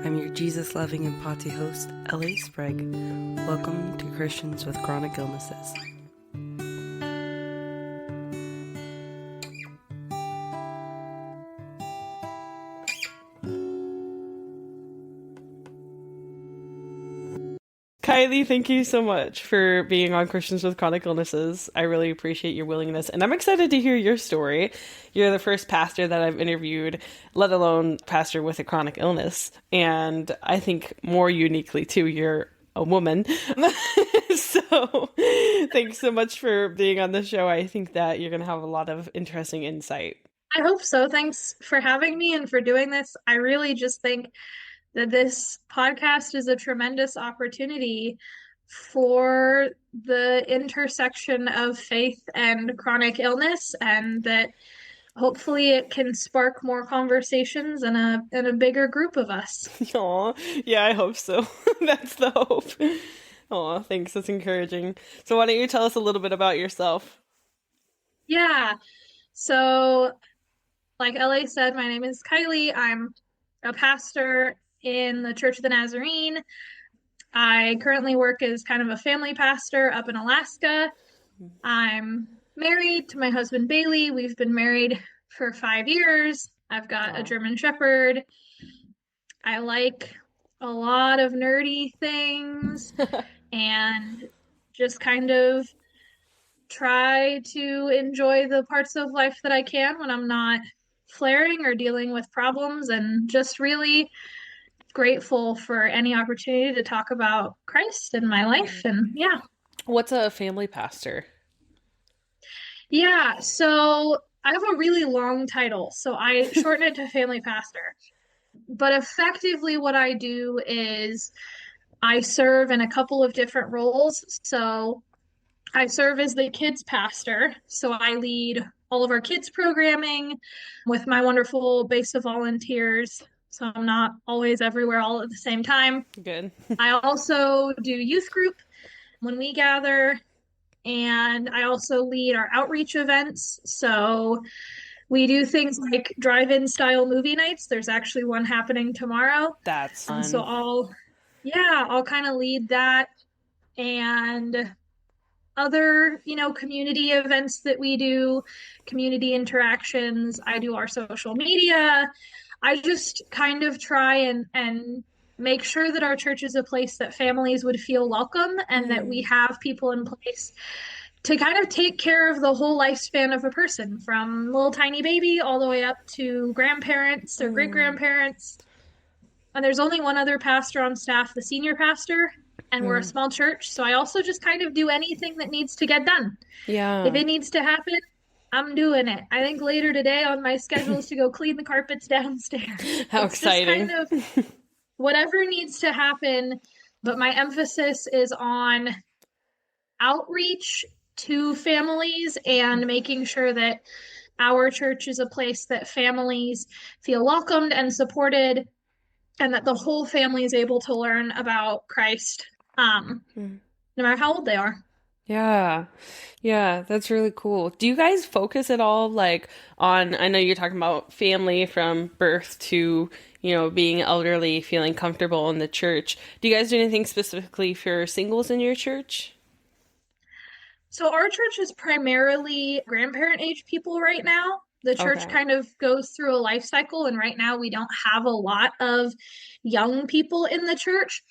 I'm your Jesus-loving and potty host, L.A. Sprague. Welcome to Christians with Chronic Illnesses. Kylie, thank you so much for being on Christians with Chronic Illnesses. I really appreciate your willingness, and I'm excited to hear your story. You're the first pastor that I've interviewed, let alone pastor with a chronic illness. And I think more uniquely, too, you're a woman. So thanks so much for being on the show. I think that you're going to have a lot of interesting insight. I hope so. Thanks for having me and for doing this. I really just think that this podcast is a tremendous opportunity for the intersection of faith and chronic illness, and that hopefully it can spark more conversations in a bigger group of us. Aw, yeah, I hope so. That's the hope. Aw, thanks. That's encouraging. So why don't you tell us a little bit about yourself? Yeah. So, like LA said, my name is Kylie. I'm a pastor in the Church of the Nazarene. I currently work as kind of a family pastor up in Alaska. I'm married to my husband Bailey. We've been married for 5 years. I've got a German Shepherd. I like a lot of nerdy things and just kind of try to enjoy the parts of life that I can when I'm not flaring or dealing with problems, and just really grateful for any opportunity to talk about Christ in my life. And yeah. What's a family pastor? Yeah, so I have a really long title, so I shorten it to family pastor. But effectively, what I do is I serve in a couple of different roles. So I serve as the kids pastor, so I lead all of our kids programming with my wonderful base of volunteers. So I'm not always everywhere all at the same time. Good. I also do youth group when we gather, and I also lead our outreach events. So we do things like drive-in style movie nights. There's actually one happening tomorrow. That's So fun. I'll kind of lead that, and other, community events that we do, community interactions. I do our social media. I just kind of try and make sure that our church is a place that families would feel welcome, and that we have people in place to kind of take care of the whole lifespan of a person, from little tiny baby all the way up to grandparents or great grandparents. And there's only one other pastor on staff, the senior pastor, and we're a small church. So I also just kind of do anything that needs to get done. If Yeah. it needs to happen, I'm doing it. I think later today on my schedule is to go clean the carpets downstairs. How It's just kind exciting. of whatever needs to happen. But my emphasis is on outreach to families and making sure that our church is a place that families feel welcomed and supported, and that the whole family is able to learn about Christ, no matter how old they are. Yeah. Yeah, that's really cool. Do you guys focus at all on, I know you're talking about family from birth to, being elderly, feeling comfortable in the church. Do you guys do anything specifically for singles in your church? So our church is primarily grandparent age people right now. The church Okay. kind of goes through a life cycle, and right now we don't have a lot of young people in the church.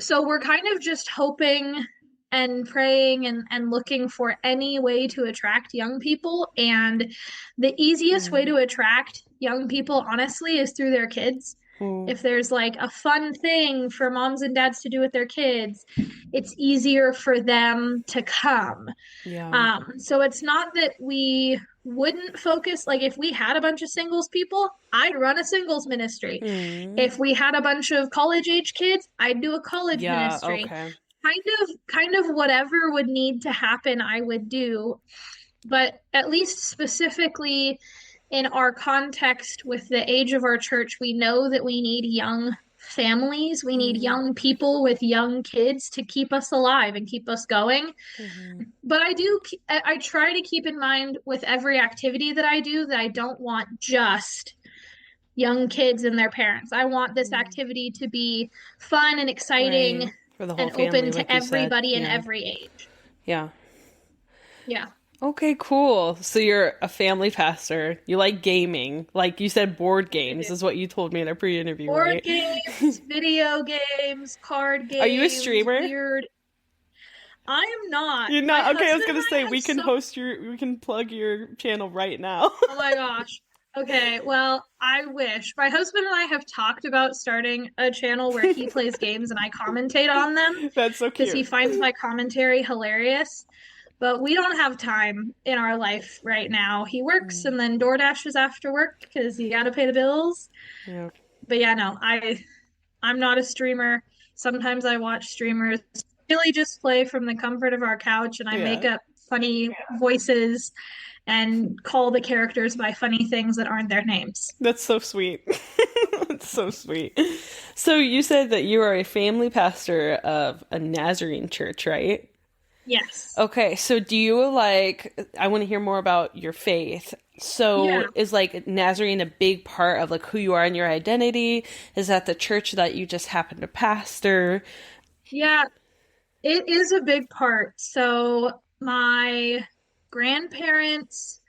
So we're kind of just hoping and praying and looking for any way to attract young people. And the easiest way to attract young people, honestly, is through their kids. Mm. If there's like a fun thing for moms and dads to do with their kids, it's easier for them to come. Yeah. So it's not that we wouldn't focus, like if we had a bunch of singles people, I'd run a singles ministry. Mm. If we had a bunch of college age kids, I'd do a college Yeah, ministry. okay. Kind of whatever would need to happen, I would do. But at least specifically in our context with the age of our church, we know that we need young families. We need Mm. young people with young kids to keep us alive and keep us going. Mhm. But I try to keep in mind with every activity that I do that I don't want just young kids and their parents. I want this activity to be fun and exciting Right. For the whole and open family, to like you said. everybody in Yeah. every age. Yeah. Yeah. Okay, cool. So you're a family pastor. You like gaming. Like you said, board I do. games is what you told me in our pre-interview, Board right? games, video games, card Are you a games, streamer? weird. I am not. You're My not? Okay, I was husband and gonna I say have we can plug your channel right now. oh my gosh. Okay, well, I wish. My husband and I have talked about starting a channel where he plays games and I commentate on them That's so because he cute. finds my commentary hilarious. But we don't have time in our life right now. He works Mm, and then door dashes after work because you got to pay the bills. yeah. But yeah, no, I'm not a streamer. Sometimes I watch streamers really just play from the comfort of our couch and I make Yeah. up funny voices and call the characters by funny things that aren't their names. That's so sweet. That's so sweet. So you said that you are a family pastor of a Nazarene church, right? Yes. Okay, so do you like, I want to hear more about your faith. So Yeah. is like Nazarene a big part of like who you are and your identity? Is that the church that you just happen to pastor? Yeah, it is a big part. So my grandparents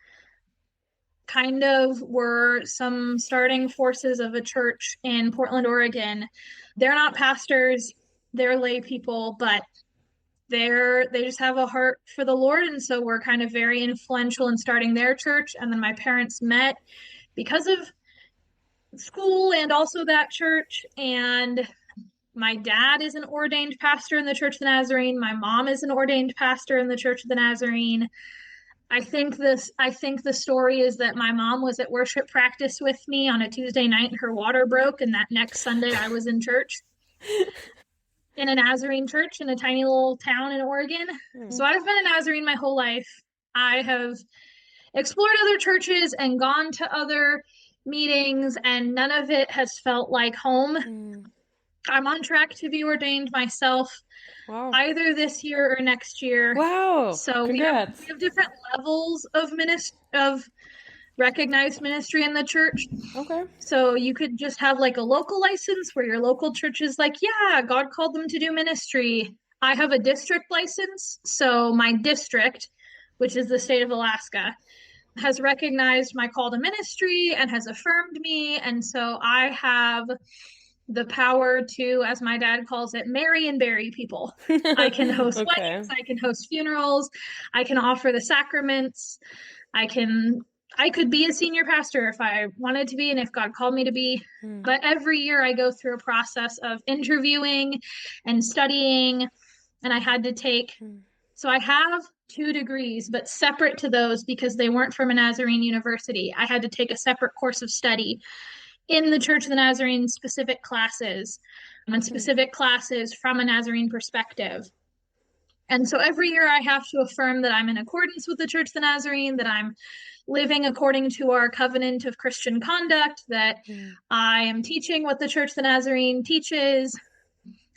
kind of were some starting forces of a church in Portland, Oregon. They're not pastors, they're lay people, but they just have a heart for the Lord, and so we're kind of very influential in starting their church. And then my parents met because of school and also that church. And my dad is an ordained pastor in the Church of the Nazarene. My mom is an ordained pastor in the Church of the Nazarene. I think the story is that my mom was at worship practice with me on a Tuesday night and her water broke, and that next Sunday I was in church in a Nazarene church in a tiny little town in Oregon. Hmm. So I've been a Nazarene my whole life. I have explored other churches and gone to other meetings, and none of it has felt like home. Hmm. I'm on track to be ordained myself Wow. either this year or next year. Wow. So we Congrats. have different levels of recognized ministry in the church. Okay. So you could just have like a local license where your local church is like, yeah, God called them to do ministry. I have a district license. So my district, which is the state of Alaska, has recognized my call to ministry and has affirmed me. And so I have the power to, as my dad calls it, marry and bury people. I can host Okay. weddings, I can host funerals, I can offer the sacraments, I can I could be a senior pastor if I wanted to be and if God called me to be. Hmm. But every year I go through a process of interviewing and studying, and I had to take Hmm. so I have 2 degrees, but separate to those because they weren't from a Nazarene university. I had to take a separate course of study in the Church of the Nazarene specific classes and Hmm. specific classes from a Nazarene perspective. And so every year I have to affirm that I'm in accordance with the Church of the Nazarene, that I'm living according to our covenant of Christian conduct, that Hmm. I am teaching what the Church of the Nazarene teaches.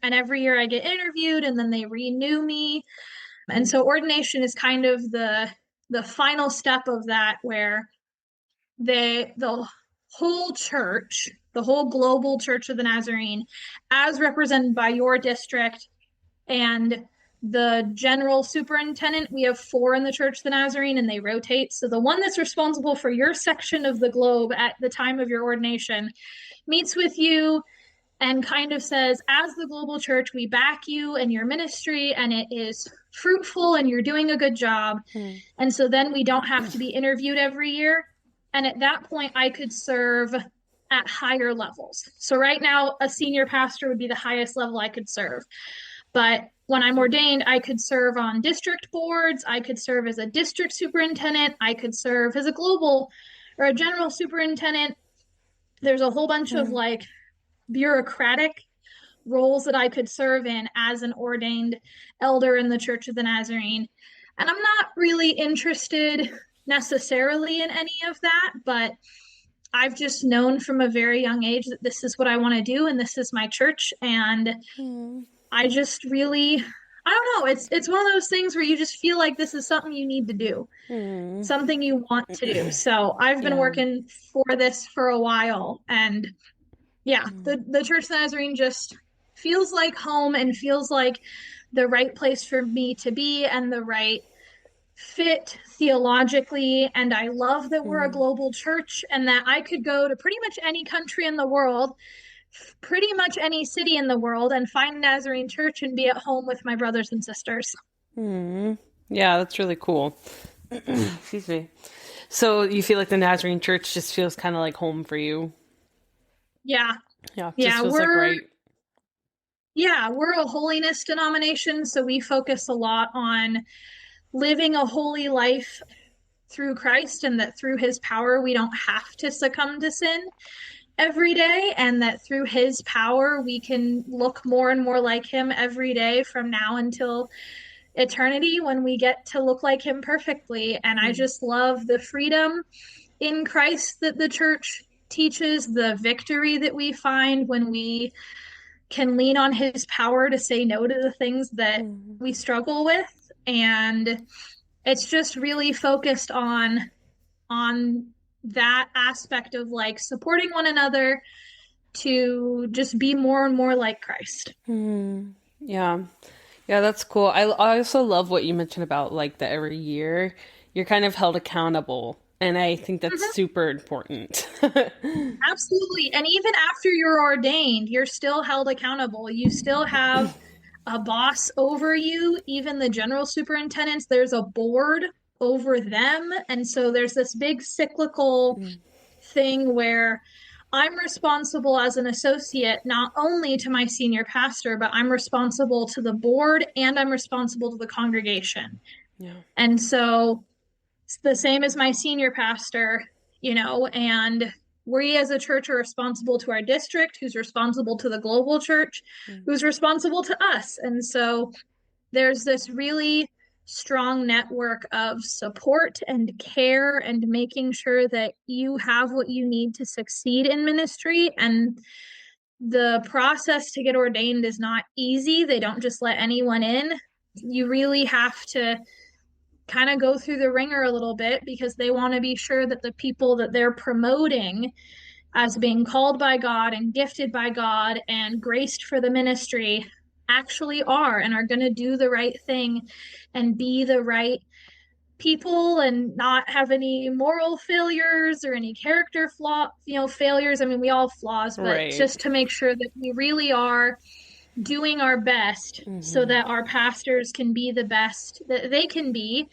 And every year I get interviewed and then they renew me. And Hmm. so ordination is kind of the final step of that where the whole church, the whole global Church of the Nazarene, as represented by your district and the general superintendent, we have 4 in the Church of the Nazarene and they rotate. So the one that's responsible for your section of the globe at the time of your ordination meets with you and kind of says, as the global church, we back you and your ministry, and it is fruitful and you're doing a good job. Hmm. And so then we don't have to be interviewed every year. And at that point, I could serve at higher levels. So right now, a senior pastor would be the highest level I could serve. But when I'm ordained, I could serve on district boards, I could serve as a district superintendent, I could serve as a global or a general superintendent. There's a whole bunch of Hmm. like bureaucratic roles that I could serve in as an ordained elder in the Church of the Nazarene. And I'm not really interested necessarily in any of that, but I've just known from a very young age that this is what I want to do and this is my church. And Hmm. I just really, I don't know, it's one of those things where you just feel like this is something you need to do, Hmm. something you want to do. So I've been Yeah. working for this for a while, and yeah, the Church of the Nazarene just feels like home and feels like the right place for me to be and the right fit theologically. And I love that we're a Hmm. global church and that I could go to pretty much any country in the world, pretty much any city in the world, and find a Nazarene church and be at home with my brothers and sisters. Hmm. Yeah, that's really cool. Excuse me. So you feel like the Nazarene Church just feels kind of like home for you? Yeah. Yeah, just Yeah, feels like right. we're a holiness denomination, so we focus a lot on living a holy life through Christ, and that through his power we don't have to succumb to sin every day, and that through his power we can look more and more like him every day from now until eternity, when we get to look like him perfectly. And I Hmm. just love the freedom in Christ that the church teaches, the victory that we find when we can lean on his power to say no to the things that Hmm. we struggle with. And it's just really focused on that aspect of like supporting one another to just be more and more like Christ. Hmm. Yeah. Yeah, that's cool. I also love what you mentioned about like that every year you're kind of held accountable, and I think that's Mhm. super important. Absolutely. And even after you're ordained, you're still held accountable. You still have a boss over you, even the general superintendents, there's a board over them. And so there's this big cyclical thing where I'm responsible as an associate not only to my senior pastor, but I'm responsible to the board and I'm responsible to the congregation. Yeah. And so it's the same as my senior pastor, and we as a church are responsible to our district, who's responsible to the global church, who's responsible to us. And so there's this really strong network of support and care and making sure that you have what you need to succeed in ministry. And the process to get ordained is not easy. They don't just let anyone in. You really have to kind of go through the ringer a little bit because they want to be sure that the people that they're promoting as being called by God and gifted by God and graced for the ministry actually are and are going to do the right thing and be the right people and not have any moral failures or any character failures. I mean, we all have flaws, but Right. just to make sure that we really are doing our best so Hmm. that our pastors can be the best that they can be,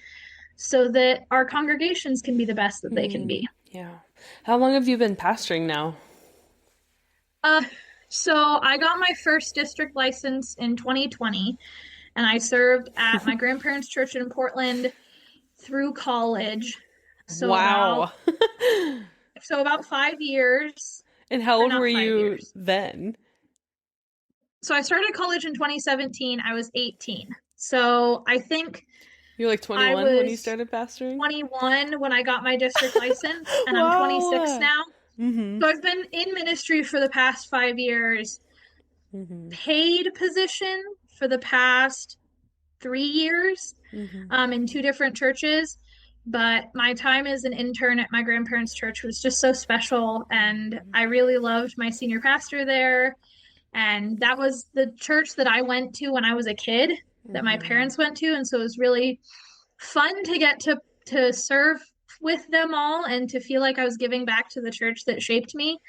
so that our congregations can be the best that they can Hmm. be. Yeah. How long have you been pastoring now? Uh, so I got my first district license in 2020, and I served at my grandparents' church in Portland through college. So about Wow. so about 5 years, And how or old were not five you years. then? So I started college in 2017. I was 18. So I think You were like I 21 when you was started pastoring? 21 when I got my district license, and I'm 26 Wow. now. Hmm. So I've been in ministry for the past 5 years, Hmm. paid position for the past 3 years, Hmm. in two different churches. But my time as an intern at my grandparents' church was just so special. And I really loved my senior pastor there. And that was the church that I went to when I was a kid, that my Hmm. parents went to. And so it was really fun to get to serve with them all and to feel like I was giving back to the church that shaped me.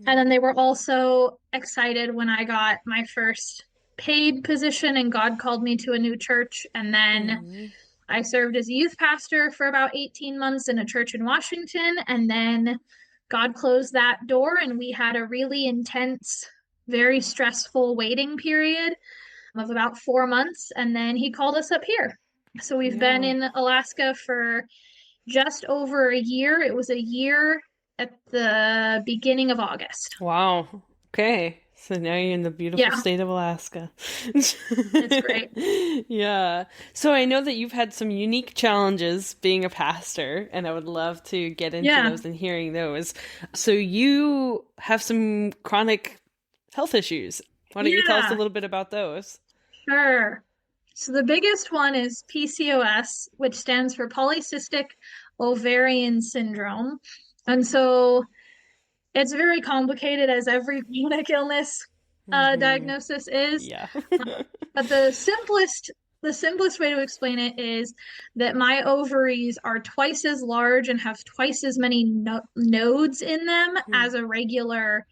And then they were also excited when I got my first paid position and God called me to a new church. And then Hmm. I served as a youth pastor for about 18 months in a church in Washington. And then God closed that door, and we had a really intense, very stressful waiting period of about 4 months. And then He called us up here. So we've been Yeah. in Alaska for just over a year. It was a year at the beginning of August. Wow. Okay. So now you're in the beautiful Yeah, state of Alaska. it's great. Yeah. So I know that you've had some unique challenges being a pastor, and I would love to get into Yeah, those and hearing those. So you have some chronic health issues. Why don't you tell us a yeah, little bit about those? sure. So the biggest one is PCOS, which stands for polycystic ovarian syndrome. And so it's very complicated, as every chronic illness Mm-hmm. diagnosis is. Yeah. But the simplest way to explain it is that my ovaries are twice as large and have twice as many nodes in them Hmm. as a regular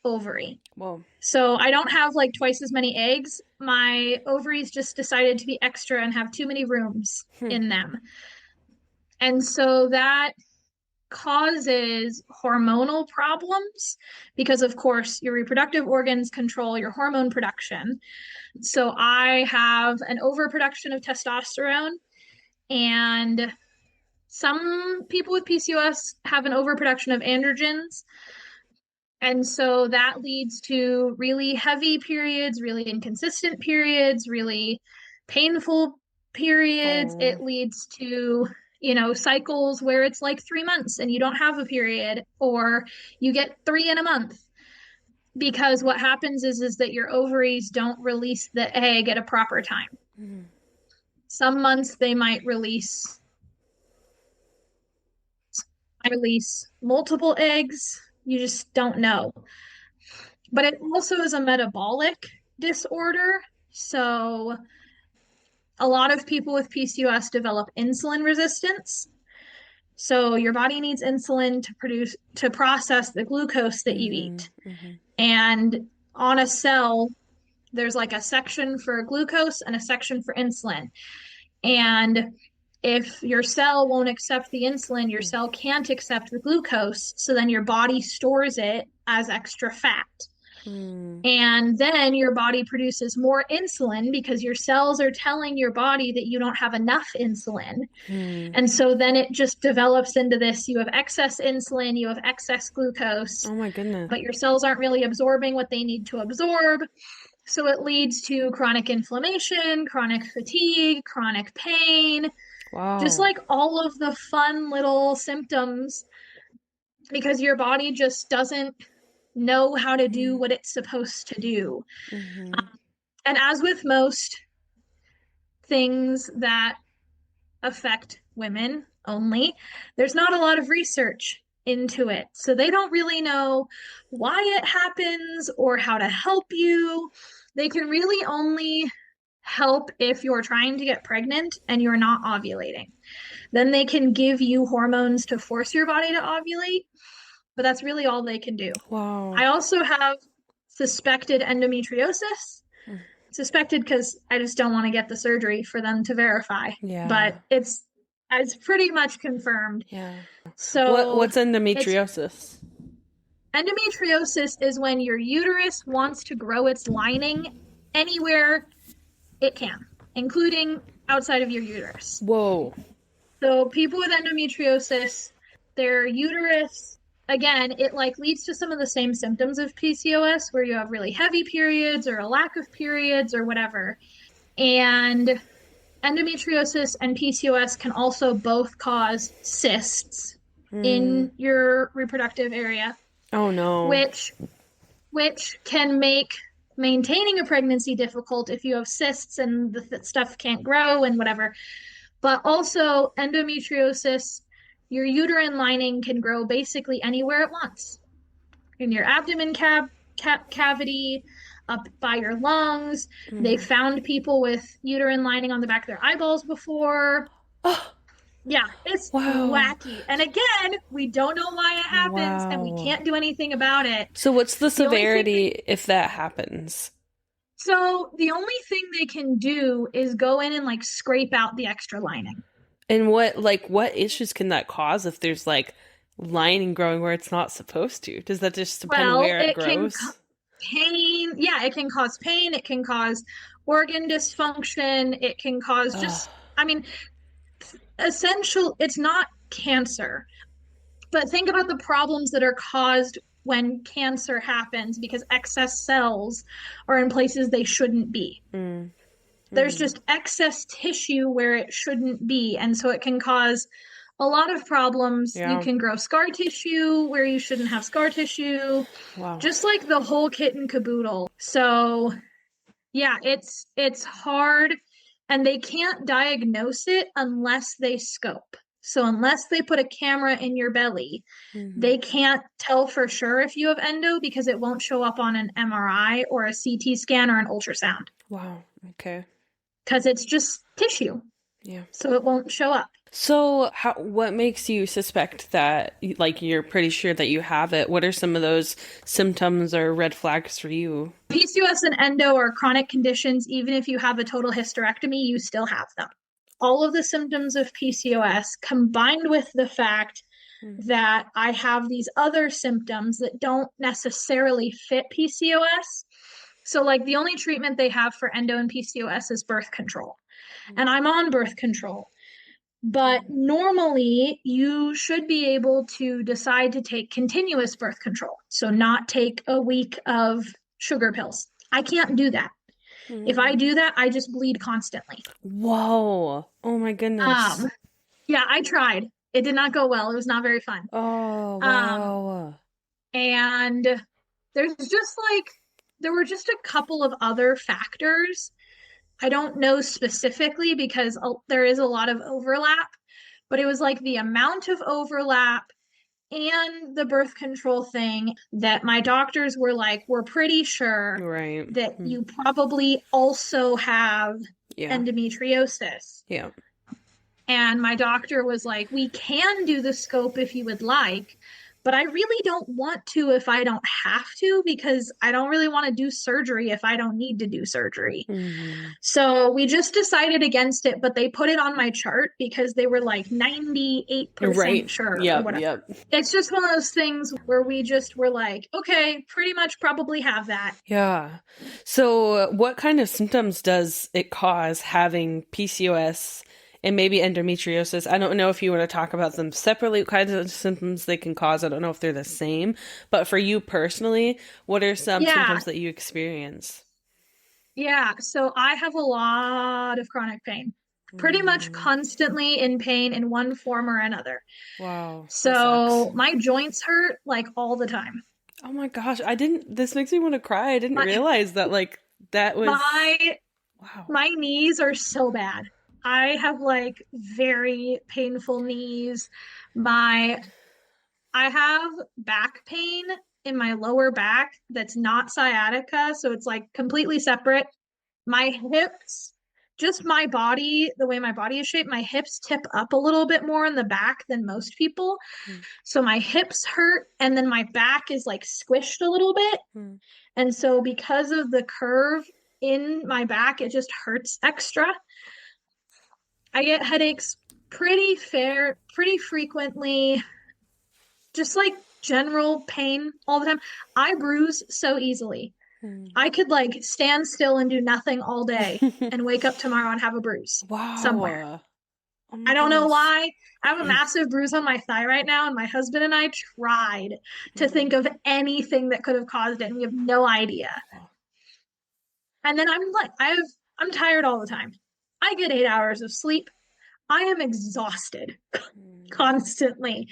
ovary. Well, So I don't have like twice as many eggs. My ovaries just decided to be extra and have too many rooms hmm. in them. And so that causes hormonal problems because, of course, your reproductive organs control your hormone production. So I have an overproduction of testosterone, and some people with PCOS have an overproduction of androgens. And so that leads to really heavy periods, really inconsistent periods, really painful periods. Oh. It leads to, cycles where it's like 3 months and you don't have a period, or you get three in a month. Because what happens is that your ovaries don't release the egg at a proper time. Mhm. Some months they might release multiple eggs. You just don't know. But it also is a metabolic disorder. So a lot of people with PCOS develop insulin resistance. So your body needs insulin to process the glucose that you Mhm. eat. Mhm. And on a cell, there's like a section for glucose and a section for insulin. And if your cell won't accept the insulin, your cell can't accept the glucose. So then your body stores it as extra fat. Mhm. And then your body produces more insulin because your cells are telling your body that you don't have enough insulin. Mhm. And so then it just develops into this: you have excess insulin, you have excess glucose, Oh my goodness. but your cells aren't really absorbing what they need to absorb. So it leads to chronic inflammation, chronic fatigue, chronic pain, just Wow. like all of the fun little symptoms, because your body just doesn't know how to do Mhm. what it's supposed to do. Mhm. And as with most things that affect women only, there's not a lot of research into it. So they don't really know why it happens or how to help you. They can really only help if you're trying to get pregnant and you're not ovulating. Then they can give you hormones to force your body to ovulate, but that's really all they can do. Wow. I also have suspected endometriosis. Suspected because I just don't want to get the surgery for them to verify, but Yeah. it's pretty much confirmed. Yeah. So What's it's endometriosis? endometriosis is when your uterus wants to grow its lining anywhere it can, including outside of your uterus. Whoa. So people with endometriosis, their uterus, again, it like leads to some of the same symptoms of PCOS, where you have really heavy periods or a lack of periods or whatever. And endometriosis and PCOS can also both cause cysts Mm. in your reproductive area, Oh no. which can make maintaining a pregnancy difficult if you have cysts and the stuff can't grow and whatever. But also endometriosis, your uterine lining can grow basically anywhere it wants. In your abdomen cavity, up by your lungs. They Mm. found people with uterine lining on the back of their eyeballs before. Oh, Yeah, it's wow. wacky. And again, we don't know why it happens and we Wow. can't do anything about it. So what's the The only thing severity if that happens? the only thing they can do is go in and like scrape out the extra lining. And what issues can that cause if there's like lining growing where it's not supposed to? Does that just depend Well, where it it can grows? pain. Yeah, it can cause pain. It can cause organ dysfunction. It can cause Ugh. just, I mean, it's not cancer, but think about the problems that are caused when cancer happens because excess cells are in places they shouldn't be. Mm. There's Mm. just excess tissue where it shouldn't be. And so it can cause a lot of problems. You Yeah. can grow scar tissue where you shouldn't have scar tissue, Wow. just like the whole kit and caboodle. So yeah, it's hard. and they can't diagnose it unless they scope. So unless they put a camera in your belly, Mm-hmm. they can't tell for sure if you have endo because it won't show up on an MRI or a CT scan or an ultrasound Wow. Okay. because it's just tissue. Yeah. So it won't show up. So, what makes you suspect that, like, you're pretty sure that you have it? What are some of those symptoms or red flags for you? PCOS and endo are chronic conditions. Even if you have a total hysterectomy, you still have them. All of the symptoms of PCOS combined with the fact that I have these other symptoms that don't necessarily fit PCOS. So, like, the only treatment they have for endo and PCOS is birth control. And I'm on birth control. But normally, you should be able to decide to take continuous birth control. So, not take a week of sugar pills. I can't do that. If I do that, I just bleed constantly. Whoa. Oh my goodness. Yeah, I tried. It did not go well. It was not very fun. Oh, Um, wow. and there were just a couple of other factors. I don't know specifically because there is a lot of overlap, but it was like the amount of overlap and the birth control thing that my doctors were like, we're pretty sure Right. that you probably also have Yeah. endometriosis. Yeah. And my doctor was like, we can do the scope if you would like, but I really don't want to if I don't have to, because I don't really want to do surgery if I don't need to do surgery. Mm-hmm. So we just decided against it, but they put it on my chart because they were like 98% Right. sure or Yep. whatever. Yep. It's just one of those things where we just were like, okay, pretty much probably have that. Yeah. So, what kind of symptoms does it cause having PCOS and maybe endometriosis? I don't know if you want to talk about them separately, what kinds of symptoms they can cause. I don't know if they're the same, but for you personally, what are some Yeah. symptoms that you experience? Yeah. So I have a lot of chronic pain, pretty much constantly in pain in one form or another. Wow, that So sucks. my joints hurt like all the time. Oh my gosh, this makes me want to cry. I didn't My realize that, like, that was, my wow. my knees are so bad. I have like very painful knees. My I have back pain in my lower back that's not sciatica, so it's like completely separate. My hips, just my body, the way my body is shaped, my hips tip up a little bit more in the back than most people. So my hips hurt, and then my back is like squished a little bit. Hmm. And so because of the curve in my back, it just hurts extra. I get headaches pretty frequently, just like general pain all the time. I bruise so easily. I could like stand still and do nothing all day and wake up tomorrow and have a bruise somewhere. Wow. Oh my I don't know goodness. why. I have a massive bruise on my thigh right now, and my husband and I tried to think of anything that could have caused it, and we have no idea. And then I'm tired all the time. I get 8 hours of sleep. I am exhausted constantly.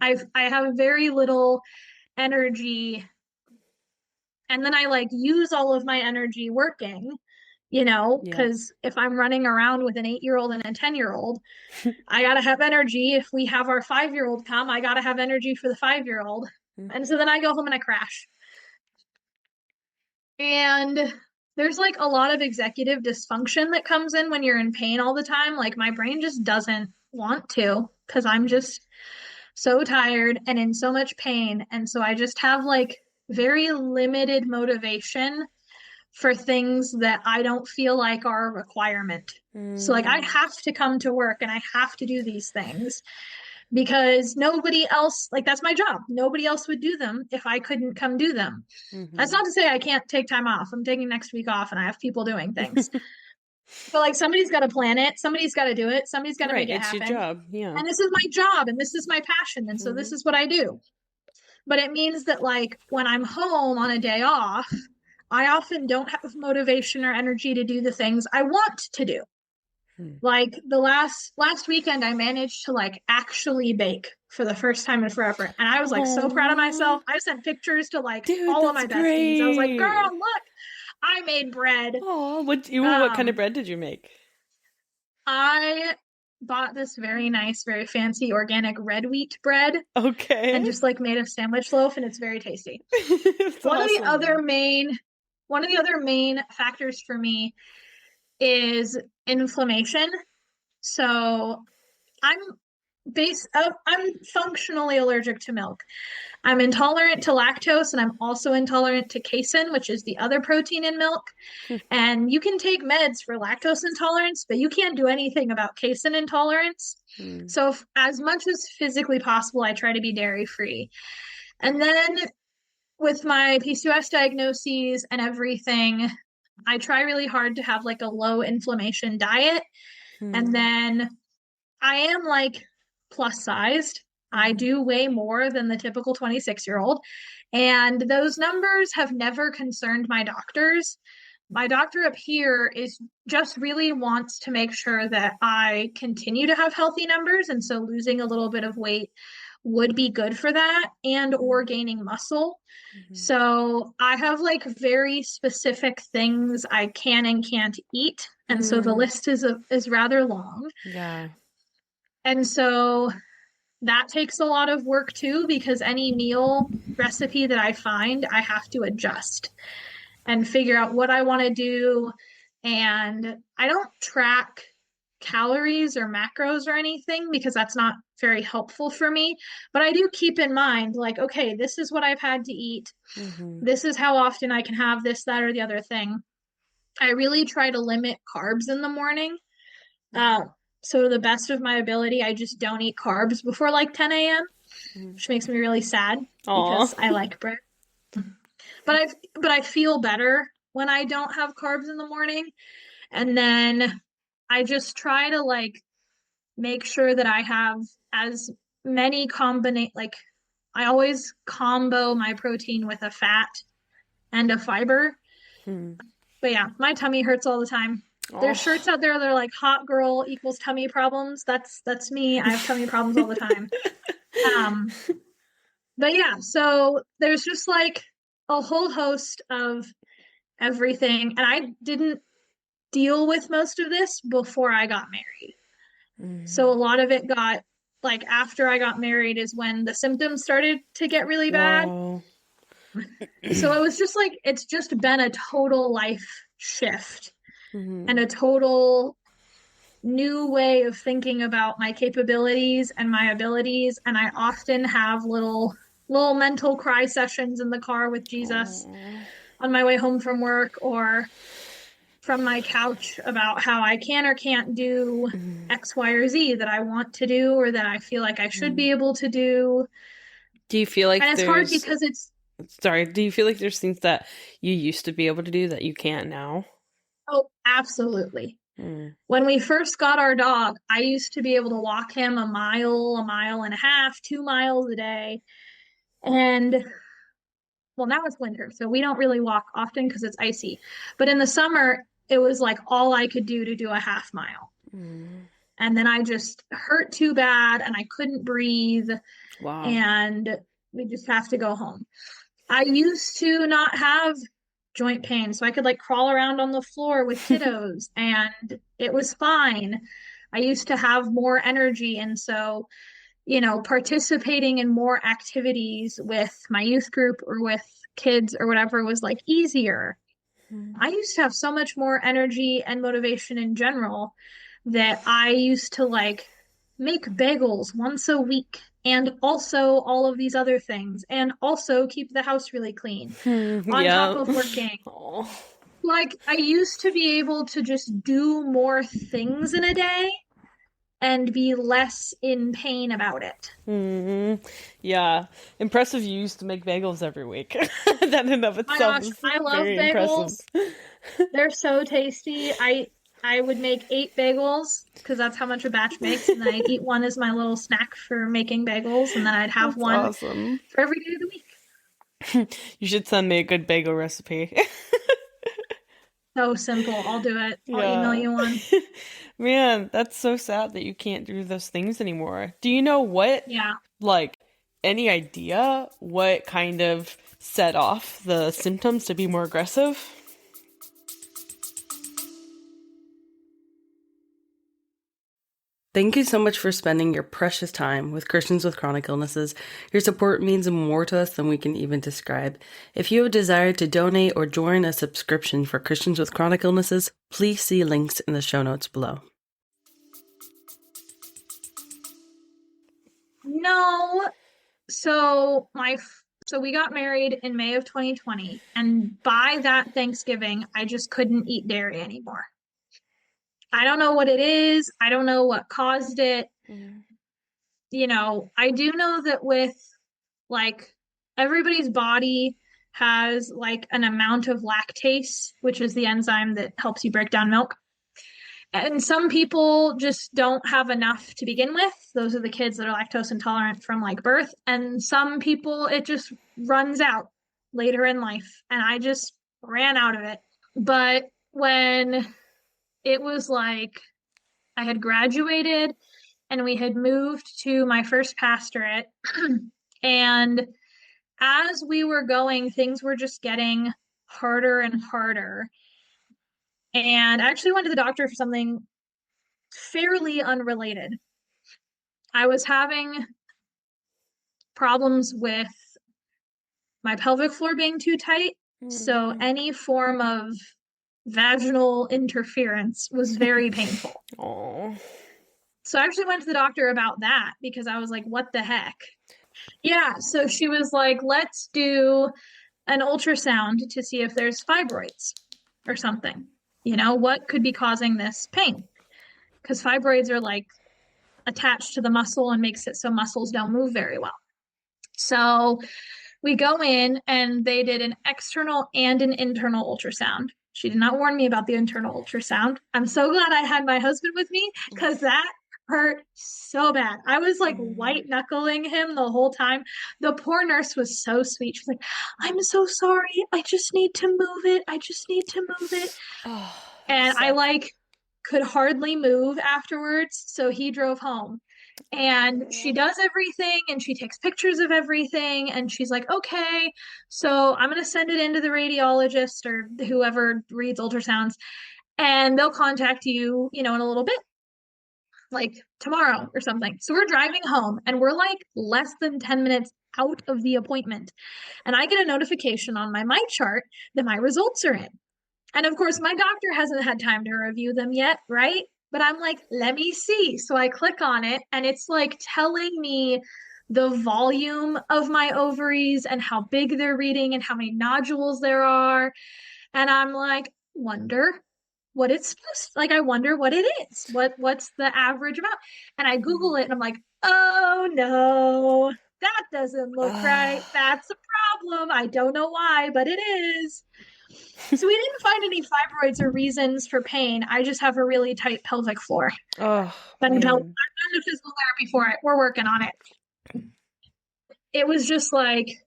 Yeah. I have very little energy, and then I like use all of my energy working, Yeah. because if I'm running around with an 8-year-old and a 10-year-old, I gotta have energy. If we have our 5-year-old come, I gotta have energy for the 5-year-old. And so then I go home and I crash. And there's like a lot of executive dysfunction that comes in when you're in pain all the time. Like my brain just doesn't want to because I'm just so tired and in so much pain. And so I just have like very limited motivation for things that I don't feel like are a requirement. So like I have to come to work and I have to do these things because nobody else, like that's my job. Nobody else would do them if I couldn't come do them. That's not to say I can't take time off. I'm taking next week off and I have people doing things. But like somebody's got to plan it, somebody's got to do it, somebody's got to Right, make it it's your happen. job. Yeah. And this is my job and this is my passion. And so this is what I do. But it means that like when I'm home on a day off, I often don't have motivation or energy to do the things I want to do. Like the last weekend, I managed to like actually bake for the first time in forever, and I was like so proud of myself. I sent pictures to like Dude, all of my that's besties. I was like, great. "Girl, look, I made bread." Oh, what kind of Um, bread did you make? I bought this very nice, very fancy organic red wheat bread and Okay. just like made a sandwich loaf, and it's very tasty. It's One of the other awesome. main one of the other main factors for me is inflammation. So I'm I'm functionally allergic to milk. I'm intolerant to lactose, and I'm also intolerant to casein, which is the other protein in milk. And you can take meds for lactose intolerance, but you can't do anything about casein intolerance. Hmm. So, as much as physically possible, I try to be dairy free. And then with my PCOS diagnoses and everything, I try really hard to have like a low inflammation diet. And Hmm. then I am like plus sized. I Hmm. do weigh more than the typical 26-year-old. And those numbers have never concerned my doctors. My doctor up here is just really wants to make sure that I continue to have healthy numbers. And so losing a little bit of weight would be good for that, and or gaining muscle. Hmm. So I have like very specific things I can and can't eat. And so the Hmm. list is rather long. Yeah. And so that takes a lot of work too, because any meal recipe that I find, I have to adjust and figure out what I want to do. And I don't track calories or macros or anything because that's not very helpful for me. But I do keep in mind, like, okay, this is what I've had to eat. Hmm. This is how often I can have this, that, or the other thing. I really try to limit carbs in the morning. Uh, so to the best of my ability, I just don't eat carbs before like 10 a.m., which makes me really sad Aw. because I like bread. But I feel better when I don't have carbs in the morning. And then I just try to like make sure that I have as many combinate like I always combo my protein with a fat and a fiber. Hmm. But yeah, my tummy hurts all the time. There's shirts Oh. out there that are like hot girl equals tummy problems. That's me. I have tummy problems all the time. Um, but yeah, so there's just like a whole host of everything. And I didn't deal with most of this before I got married. So a Hmm. lot of it got like after I got married is when the symptoms started to get really bad. Whoa. So it was just like it's just been a total life shift and Hmm. a total new way of thinking about my capabilities and my abilities. And I often have little mental cry sessions in the car with Jesus Oh. on my way home from work or from my couch about how I can or can't do X, Y, or Z that I want to do or that I feel like I should Hmm. be able to do. Do you feel like And it's hard there's, because it's, sorry, do you feel like there's things that you used to be able to do that you can't now? oh, absolutely. Hmm. When we first got our dog, I used to be able to walk him a mile and a half, 2 miles a day. And well, now it's winter, so we don't really walk often because it's icy. But in the summer, it was like all I could do to do a half mile. Hmm. And then I just hurt too bad and I couldn't breathe Wow. and we just have to go home. I used to not have joint pain, so I could like crawl around on the floor with kiddos and it was fine. I used to have more energy, and so, participating in more activities with my youth group or with kids or whatever was like easier. I used to have so much more energy and motivation in general that I used to like make bagels once a week and also all of these other things and also keep the house really clean on top Yeah. of working. Oh. Like I used to be able to just do more things in a day and be less in pain about it. Hmm. Yeah. Impressive you used to make bagels every week. That in and of My itself gosh, is I love very impressive. bagels. They're so tasty. I would make 8 bagels because that's how much a batch makes, and then I'd eat one as my little snack for making bagels, and then I'd have That's one awesome. for every day of the week. You should send me a good bagel recipe. So simple. I'll do it. I'll email Yeah. you one. Man, that's so sad that you can't do those things anymore. Do you know what, Yeah. like, any idea what kind of set off the symptoms to be more aggressive? Thank you so much for spending your precious time with Christians with chronic illnesses. Your support means more to us than we can even describe. If you have a desire to donate or join a subscription for Christians with chronic illnesses, please see links in the show notes below. No. So we got married in May of 2020, and by that Thanksgiving, I just couldn't eat dairy anymore. I don't know what it is. I don't know what caused it. You know, I do know that with like everybody's body has like an amount of lactase, which is the enzyme that helps you break down milk. And some people just don't have enough to begin with. Those are the kids that are lactose intolerant from like birth. And some people, it just runs out later in life. And I just ran out of it. But when it was like I had graduated and we had moved to my first pastorate, and as we were going, things were just getting harder and harder. And I actually went to the doctor for something fairly unrelated. I was having problems with my pelvic floor being too tight. So any form of vaginal interference was very painful. Oh. So I actually went to the doctor about that because I was like, what the heck? Yeah. So she was like, let's do an ultrasound to see if there's fibroids or something. You know, what could be causing this pain? Because fibroids are like attached to the muscle and makes it so muscles don't move very well. So we go in and they did an external and an internal ultrasound. She did not warn me about the internal ultrasound. I'm so glad I had my husband with me because that hurt so bad. I was like white knuckling him the whole time. The poor nurse was so sweet. She's like, I'm so sorry. I just need to move it. I just need to move it. And I like could hardly move afterwards. So he drove home. And she does everything and she takes pictures of everything. And she's like, okay, so I'm going to send it into the radiologist or whoever reads ultrasounds, and they'll contact you, you know, in a little bit, like tomorrow or something. So we're driving home and we're like less than 10 minutes out of the appointment. And I get a notification on my chart that my results are in. And of course, my doctor hasn't had time to review them yet, right? But I'm like, let me see. So I click on it and it's like telling me the volume of my ovaries and how big they're reading and how many nodules there are. And I'm like, wonder what it's supposed to, like, I wonder what it is. What's the average amount? And I Google it and I'm like, oh no, that doesn't look right. That's a problem. I don't know why, but it is. So we didn't find any fibroids or reasons for pain. I just have a really tight pelvic floor. I've done the physical therapy for it. We're working on it. It was just like,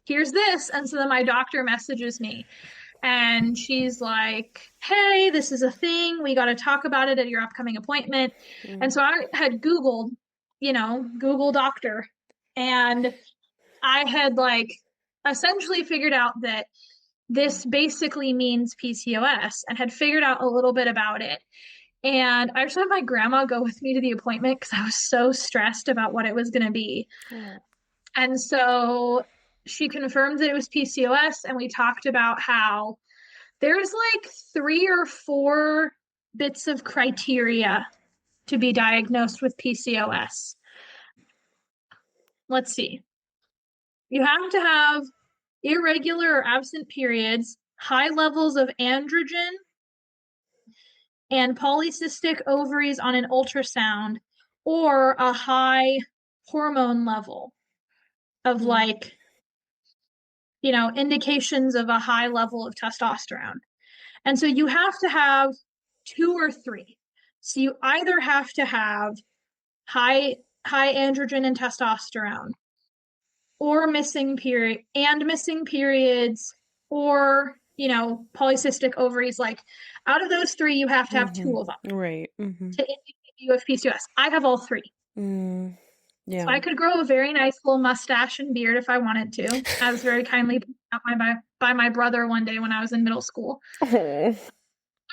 here's this. And so then my doctor messages me and she's like, hey, this is a thing. We got to talk about it at your upcoming appointment. And so I had Googled, you know, Google doctor. And I had like essentially figured out that this basically means PCOS and had figured out a little bit about it. And I actually had my grandma go with me to the appointment because I was so stressed about what it was going to be. And so she confirmed that it was PCOS, and we talked about how there's like 3 or 4 bits of criteria to be diagnosed with PCOS. Let's see. You have to have irregular or absent periods, high levels of androgen, and polycystic ovaries on an ultrasound, or a high hormone level of like, you know, indications of a high level of testosterone. And so you have to have 2 or 3. So you either have to have high androgen and testosterone, or missing periods, or, you know, polycystic ovaries. Like out of those 3, you have to have 2 of them. Right. To indicate you have PCOS. I have all 3. Yeah. So I could grow a very nice little mustache and beard if I wanted to. I was very kindly put out by my brother one day when I was in middle school. But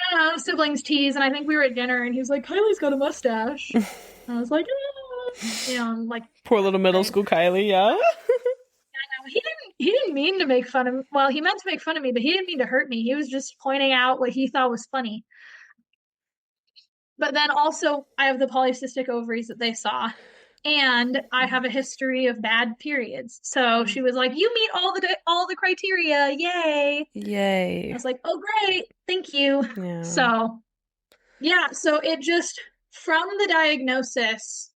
I don't know, siblings tease, and I think we were at dinner, and he was like, "Kylie's got a mustache." And I was like, "Ah." I'm like Poor little fourth middle grade. school Kylie, yeah. He didn't mean to make fun of. Well, he meant to make fun of me, but he didn't mean to hurt me. He was just pointing out what he thought was funny. But then also, I have the polycystic ovaries that they saw, and I have a history of bad periods. So she was like, "You meet all the criteria, yay!" I Yay. was like, "Oh, great, thank you." Yeah. So yeah, so it just from the diagnosis,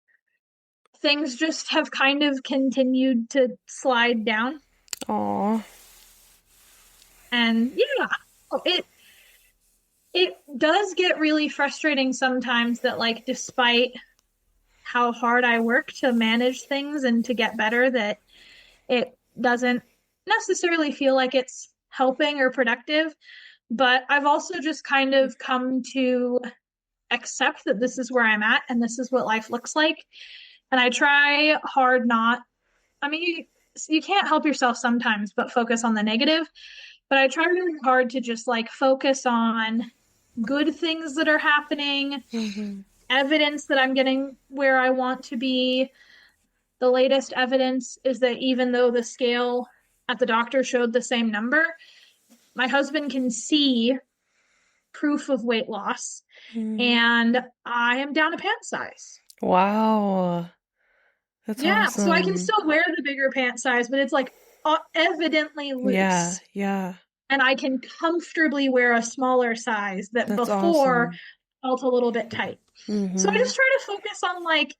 things just have kind of continued to slide down, Aw. and yeah, it does get really frustrating sometimes that like despite how hard I work to manage things and to get better, that it doesn't necessarily feel like it's helping or productive. But I've also just kind of come to accept that this is where I'm at and this is what life looks like. And I try hard not, I mean, you can't help yourself sometimes, but focus on the negative. But I try really hard to just like focus on good things that are happening, Mm-hmm. evidence that I'm getting where I want to be. The latest evidence is that even though the scale at the doctor showed the same number, my husband can see proof of weight loss, Mm. and I am down a pant size. Wow. That's Yeah, so I can awesome. still wear the bigger pant size, but it's like evidently Yeah, loose. yeah. And I can comfortably wear a smaller size that That's before awesome. felt a little bit tight. So I Mm-hmm. just try to focus on like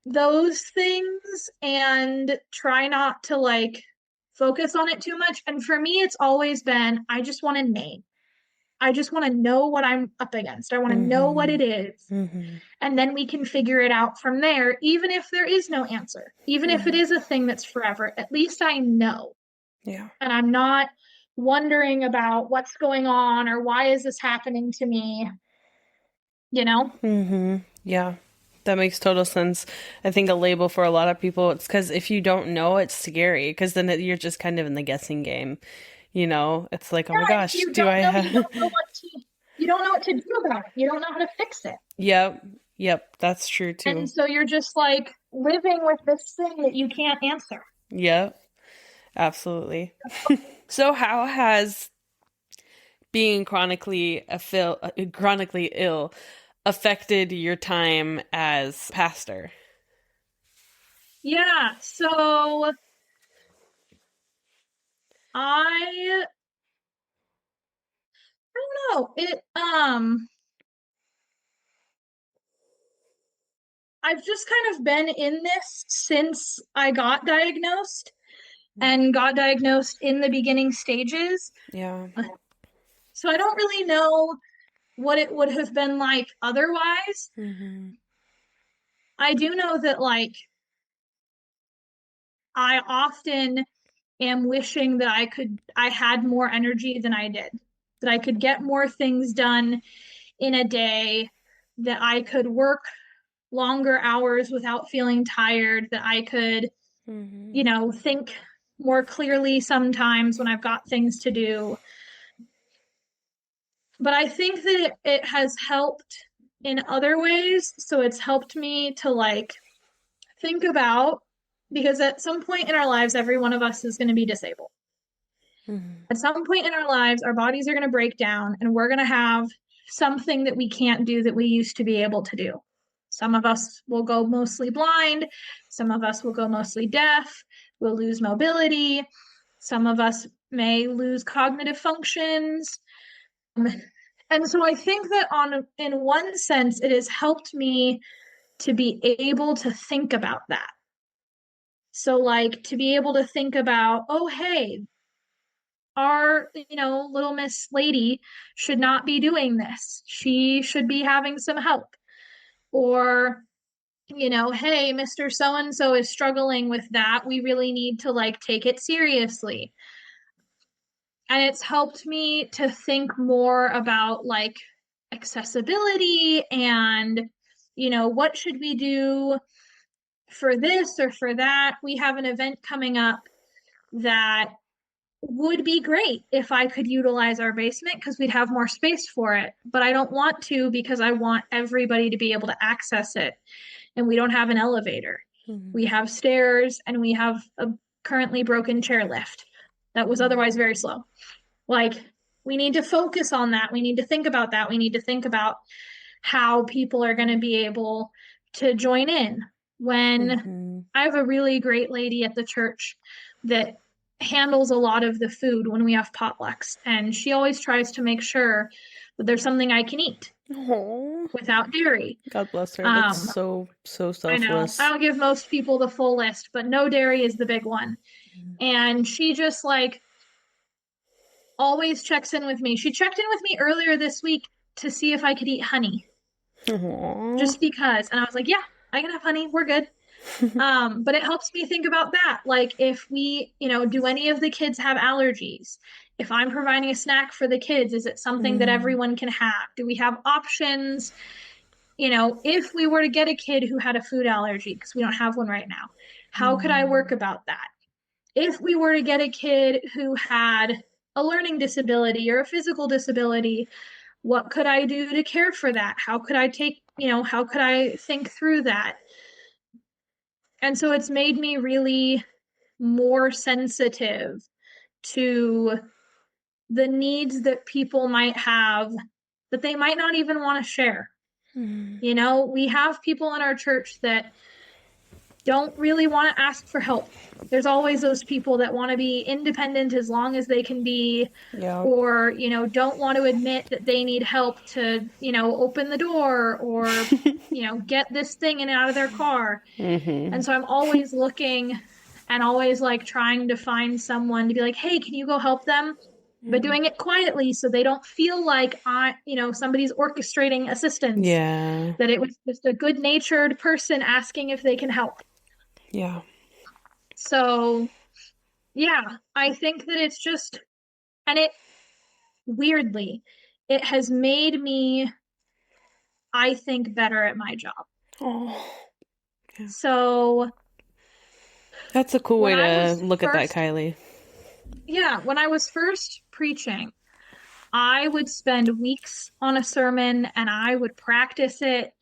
those things and try not to like focus on it too much. And for me, it's always been I just want a name. I just want to know what I'm up against. I want to know what Mm-hmm. it is. Mm-hmm. And then we can figure it out from there, even if there is no answer, even if it Mm-hmm. is a thing that's forever. At least I know. Yeah. And I'm not wondering about what's going on or why is this happening to me, you know? Mm-hmm. Yeah. That makes total sense. I think a label for a lot of people, it's because if you don't know, it's scary because then you're just kind of in the guessing game. You know, it's like, oh my Yeah, if gosh, you do don't I know, have? you don't know what to do about it. You don't know how to fix it. Yep. Yep. That's true And too. so you're just like living with this thing that you can't answer. Yep. Absolutely. So how has being chronically ill affected your time as pastor? Yeah, so I don't know. I've just kind of been in this since I got diagnosed and got diagnosed in the beginning stages. Yeah. So I don't really know what it would have been like otherwise. Mm-hmm. I do know that like I often am wishing that I had more energy than I did, that I could get more things done in a day, that I could work longer hours without feeling tired, that I could, Mm-hmm. you know, think more clearly sometimes when I've got things to do. But I think that it has helped in other ways. So it's helped me to like think about, because at some point in our lives, every one of us is going to be disabled. Mm-hmm. At some point in our lives, our bodies are going to break down and we're going to have something that we can't do that we used to be able to do. Some of us will go mostly blind. Some of us will go mostly deaf. We'll lose mobility. Some of us may lose cognitive functions. And so I think that in one sense, it has helped me to be able to think about that. So like to be able to think about, oh, hey, our, little Miss Lady should not be doing this. She should be having some help. Or, hey, Mr. So and so is struggling with that. We really need to like take it seriously. And it's helped me to think more about like accessibility and, what should we do for this or for that. We have an event coming up that would be great if I could utilize our basement because we'd have more space for it. But I don't want to because I want everybody to be able to access it. And we don't have an elevator. Mhm. We have stairs and we have a currently broken chairlift that was otherwise very slow. Like, we need to focus on that. We need to think about that. We need to think about how people are going to be able to join in. When Mhm. I have a really great lady at the church that handles a lot of the food when we have potlucks, and she always tries to make sure that there's something I can eat Aw. without dairy. God bless her. That's Um, so I know I selfless. don't give most people the full list, but no dairy is the big one. And she just like always checks in with me. She checked in with me earlier this week to see if I could eat honey, Aw. just because. And I was like, yeah, I can have honey. We're good. But it helps me think about that. Like, if we, do any of the kids have allergies? If I'm providing a snack for the kids, is it something that Mm. everyone can have? Do we have options? If we were to get a kid who had a food allergy, because we don't have one right now, how could I work Mm. about that? If we were to get a kid who had a learning disability or a physical disability, what could I do to care for that? How could I think through that? And so it's made me really more sensitive to the needs that people might have that they might not even want to share. Mm. We have people in our church that don't really want to ask for help. There's always those people that want to be independent as long as they can be, Yeah. or, don't want to admit that they need help to, open the door or, get this thing in and out of their car. Mhm. And so I'm always looking and always like trying to find someone to be like, hey, can you go help them? But Mhm. doing it quietly so they don't feel like somebody's orchestrating assistance, Yeah. that it was just a good natured person asking if they can help. Yeah. So, yeah, I think that it's just, and it weirdly, it has made me, I think, better at my job. Oh. Yeah. So, That's a cool way when I to was look at that, first, Kylie. yeah, when I was first preaching, I would spend weeks on a sermon and I would practice it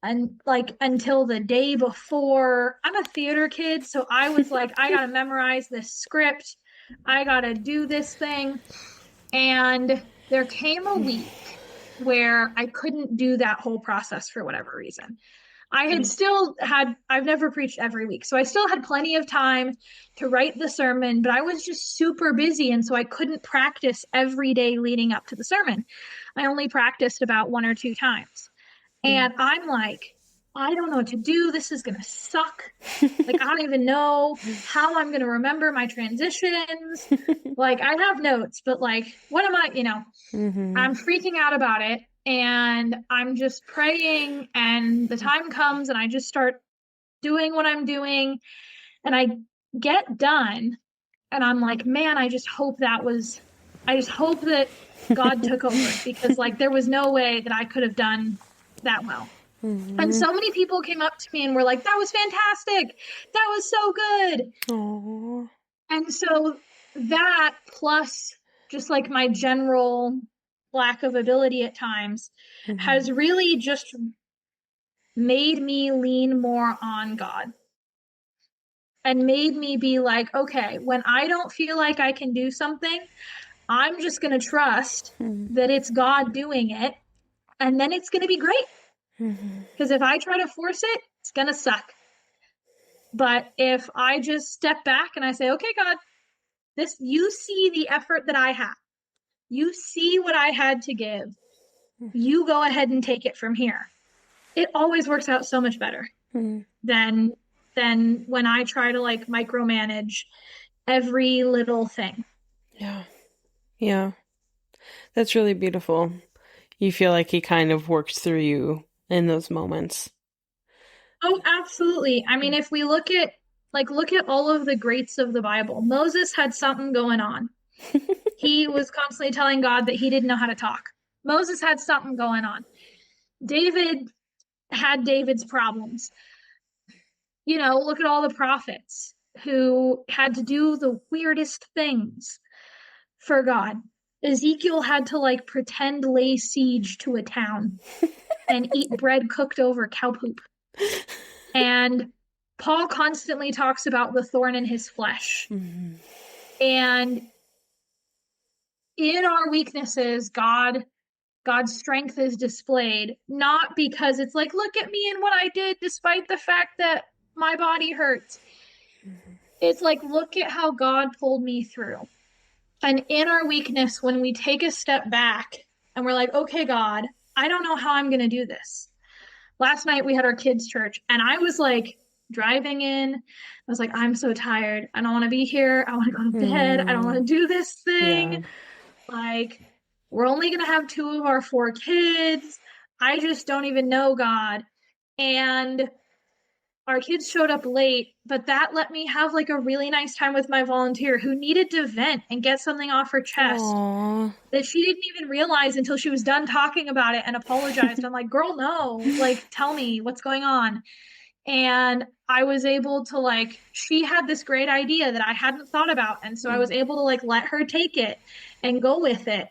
and like until the day before. I'm a theater kid, so I was like, I gotta memorize this script. I gotta do this thing. And there came a week where I couldn't do that whole process for whatever reason. I've never preached every week. So I still had plenty of time to write the sermon, but I was just super busy. And so I couldn't practice every day leading up to the sermon. I only practiced about one or two times. And I'm like, I don't know what to do. This is going to suck. Like, I don't even know how I'm going to remember my transitions. Like, I have notes, but like, what am I? Mhm. I'm freaking out about it. And I'm just praying. And the time comes and I just start doing what I'm doing. And I get done. And I'm like, man, I just hope that God took over because like there was no way that I could have done that well. And Mhm. so many people came up to me and were like, that was fantastic. That was so good. Aw. And so that plus just like my general lack of ability at times Mhm. has really just made me lean more on God and made me be like, okay, when I don't feel like I can do something, I'm just going to trust Mhm. that it's God doing it and then it's going to be great. Mhm. Because if I try to force it, it's going to suck. But if I just step back and I say, okay, God, you see the effort that I have. You see what I had to give. You go ahead and take it from here. It always works out so much better Mhm. than when I try to like micromanage every little thing. Yeah. Yeah. That's really beautiful. You feel like he kind of works through you in those moments. Oh, absolutely. I mean, if we look at all of the greats of the Bible, Moses had something going on. He was constantly telling God that he didn't know how to talk. Moses had something going on. David had David's problems. Look at all the prophets who had to do the weirdest things. for God. Ezekiel had to like pretend lay siege to a town and eat bread cooked over cow poop. And Paul constantly talks about the thorn in his flesh. Mm-hmm. And in our weaknesses, God's strength is displayed, not because it's like, look at me and what I did, despite the fact that my body hurts. Mm-hmm. It's like, look at how God pulled me through. And in our weakness, when we take a step back and we're like, okay, God, I don't know how I'm going to do this. Last night we had our kids' church, and I was like driving in. I was like, I'm so tired. I don't want to be here. I want to go to bed. I don't want to do this Yeah. thing. Like, we're only going to have 2 of our 4 kids. I just don't even know, God. And our kids showed up late, but that let me have like a really nice time with my volunteer who needed to vent and get something off her chest Aww. that she didn't even realize until she was done talking about it and apologized. I'm like, girl, no, like, tell me what's going on. And I was able to like, she had this great idea that I hadn't thought about. And so I was able to like let her take it and go with it.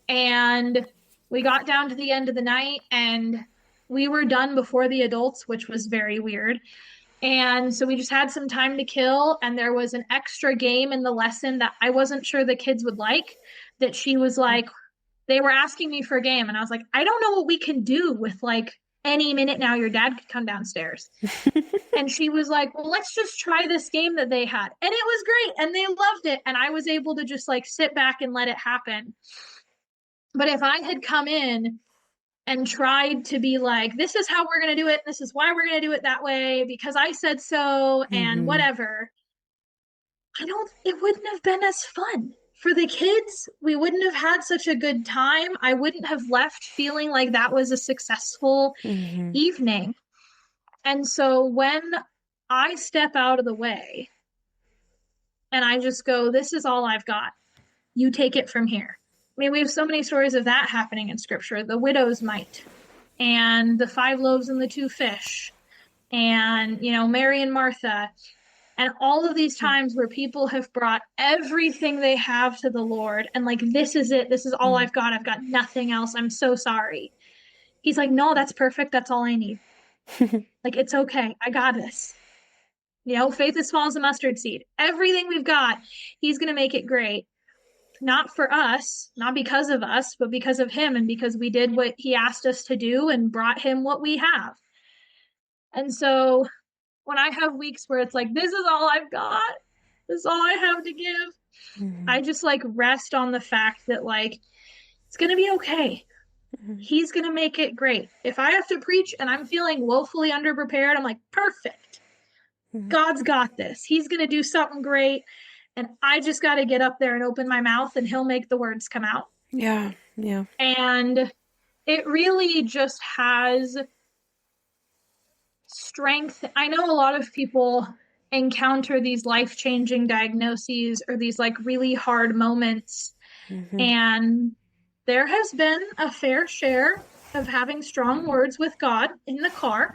And we got down to the end of the night and we were done before the adults, which was very weird. And so we just had some time to kill. And there was an extra game in the lesson that I wasn't sure the kids would like, that she was like, they were asking me for a game. And I was like, I don't know what we can do with like any minute now, your dad could come downstairs. And she was like, well, let's just try this game that they had. And it was great. And they loved it. And I was able to just like sit back and let it happen. But if I had come in and tried to be like, this is how we're going to do it, this is why we're going to do it that way, because I said so, and whatever, it wouldn't have been as fun. For the kids, we wouldn't have had such a good time. I wouldn't have left feeling like that was a successful evening. And so when I step out of the way and I just go, this is all I've got, you take it from here. I mean, we have so many stories of that happening in scripture. The widow's mite and the 5 loaves and the 2 fish and, you know, Mary and Martha. And all of these times where people have brought everything they have to the Lord and like, this is it. This is all I've got. I've got nothing else. I'm so sorry. He's like, no, that's perfect. That's all I need. Like, it's okay. I got this. You know, faith is small as a mustard seed. Everything we've got, he's going to make it great. Not for us, not because of us, but because of him and because we did what he asked us to do and brought him what we have. And so when I have weeks where it's like, this is all I've got, this is all I have to give, I just like rest on the fact that like, it's going to be okay. He's going to make it great. If I have to preach and I'm feeling woefully underprepared, I'm like, perfect. God's got this. He's going to do something great. And I just got to get up there and open my mouth and he'll make the words come out. Yeah. Yeah. And it really just has strength. I know a lot of people encounter these life-changing diagnoses or these like really hard moments. And there has been a fair share of having strong words with God in the car.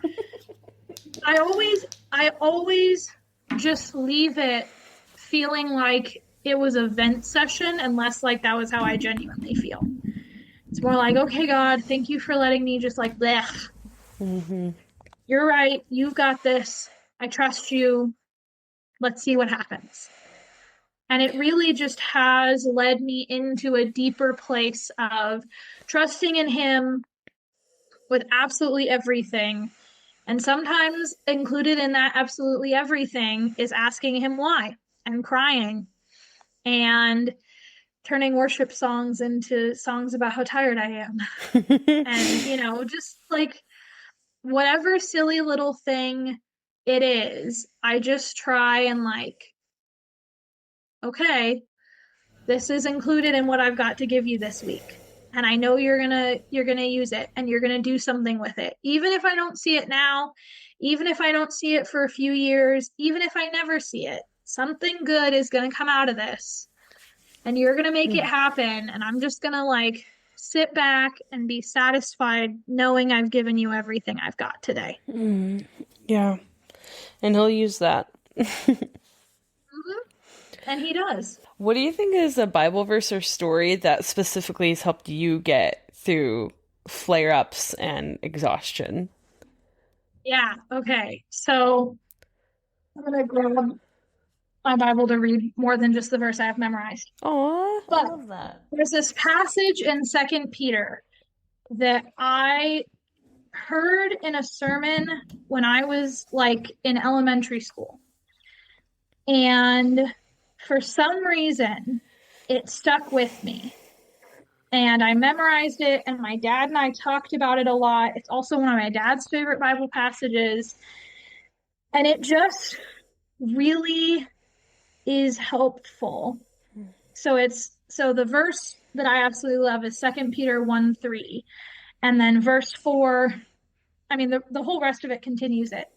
I always just leave it feeling like it was a vent session, unless like that was how I genuinely feel. It's more like, okay, God, thank you for letting me just like, blech. You're right. You've got this. I trust you. Let's see what happens. And it really just has led me into a deeper place of trusting in him with absolutely everything. And sometimes included in that absolutely everything is asking him why and crying and turning worship songs into songs about how tired I am. And, you know, just like whatever silly little thing it is, I just try and like, okay, this is included in what I've got to give you this week. And I know you're going to use it and you're going to do something with it. Even if I don't see it now, even if I don't see it for a few years, even if I never see it, something good is going to come out of this. And you're going to make it happen. And I'm just going to like sit back and be satisfied knowing I've given you everything I've got today. Yeah. And he'll use that. And he does. What do you think is a Bible verse or story that specifically has helped you get through flare-ups and exhaustion? Yeah. Okay. So I'm going to grab my Bible to read more than just the verse I have memorized. Aw, I But love that. there's this passage in Second Peter that I heard in a sermon when I was like in elementary school. And for some reason, it stuck with me. And I memorized it, and my dad and I talked about it a lot. It's also one of my dad's favorite Bible passages. And it just really is helpful. So the verse that I absolutely love is Second Peter 1:3. And then verse 4, I mean the whole rest of it continues it.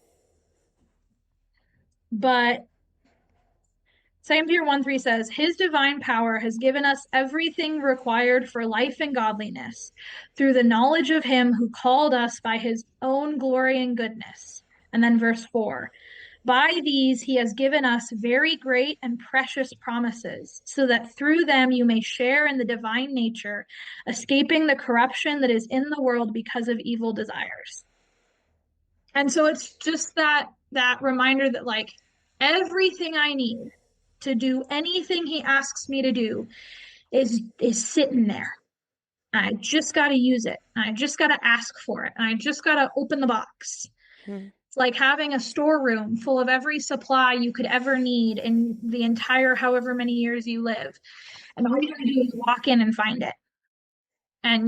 But Second Peter 1:3 says, His divine power has given us everything required for life and godliness through the knowledge of him who called us by his own glory and goodness. And then verse 4, by these he has given us very great and precious promises, so that through them you may share in the divine nature, escaping the corruption that is in the world because of evil desires. And so it's just that reminder that like everything I need to do anything he asks me to do is sitting there. I just got to use it. I just got to ask for it. And I just got to open the box. Hmm. It's like having a storeroom full of every supply you could ever need in the entire however many years you live. And all you got to do is walk in and find it and,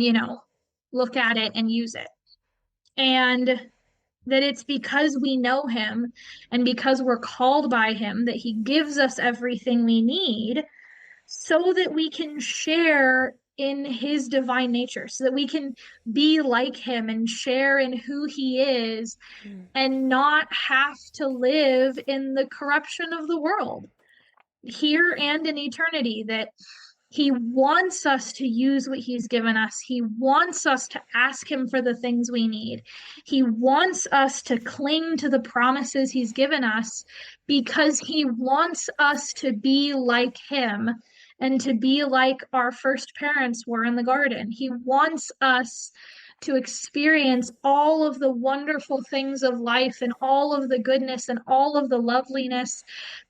look at it and use it. And that it's because we know him and because we're called by him that he gives us everything we need so that we can share in his divine nature, so that we can be like him and share in who he is and not have to live in the corruption of the world here and in eternity. That he wants us to use what he's given us. He wants us to ask him for the things we need. He wants us to cling to the promises he's given us because he wants us to be like him and to be like our first parents were in the garden. He wants us to experience all of the wonderful things of life and all of the goodness and all of the loveliness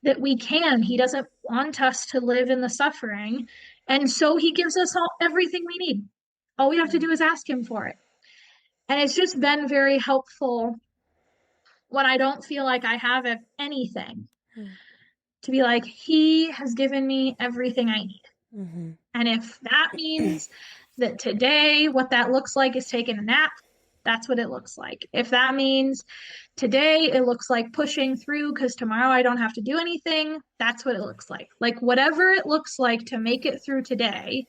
that we can. He doesn't want us to live in the suffering. And so he gives us everything we need. All we have to do is ask him for it. And it's just been very helpful when I don't feel like I have anything to be like, he has given me everything I need. Mm-hmm. And if that means that today what that looks like is taking a nap, that's what it looks like. If that means today it looks like pushing through because tomorrow I don't have to do anything, that's what it looks like. Like whatever it looks like to make it through today,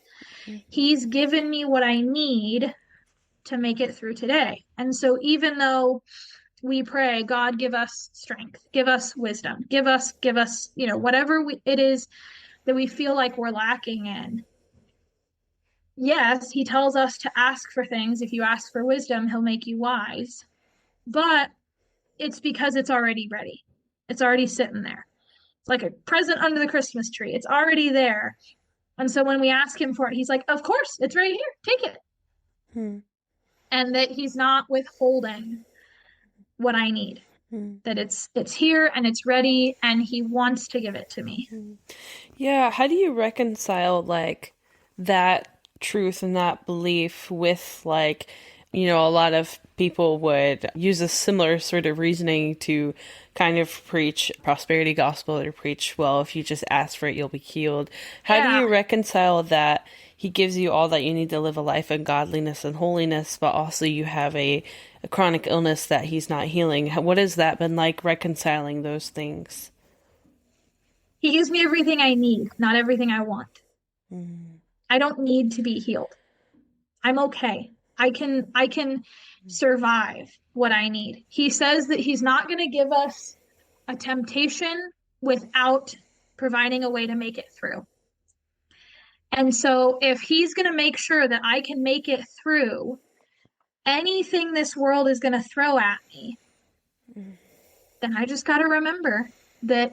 he's given me what I need to make it through today. And so even though we pray, God, give us strength, give us wisdom, give us, whatever it is that we feel like we're lacking in. Yes, he tells us to ask for things. If you ask for wisdom, he'll make you wise. But it's because it's already ready. It's already sitting there. It's like a present under the Christmas tree. It's already there. And so when we ask him for it, he's like, of course, it's right here. Take it. Hmm. And that he's not withholding what I need. That it's here and it's ready and he wants to give it to me. Yeah, how do you reconcile like that truth and that belief with like, a lot of people would use a similar sort of reasoning to kind of preach prosperity gospel or preach, well, if you just ask for it, you'll be healed. How do Yeah. you reconcile that he gives you all that you need to live a life of godliness and holiness, but also you have a chronic illness that he's not healing? What has that been like reconciling those things? He gives me everything I need, not everything I want. I don't need to be healed. I'm okay. I can survive what I need. He says that he's not going to give us a temptation without providing a way to make it through. And so if he's going to make sure that I can make it through anything this world is going to throw at me, then I just got to remember that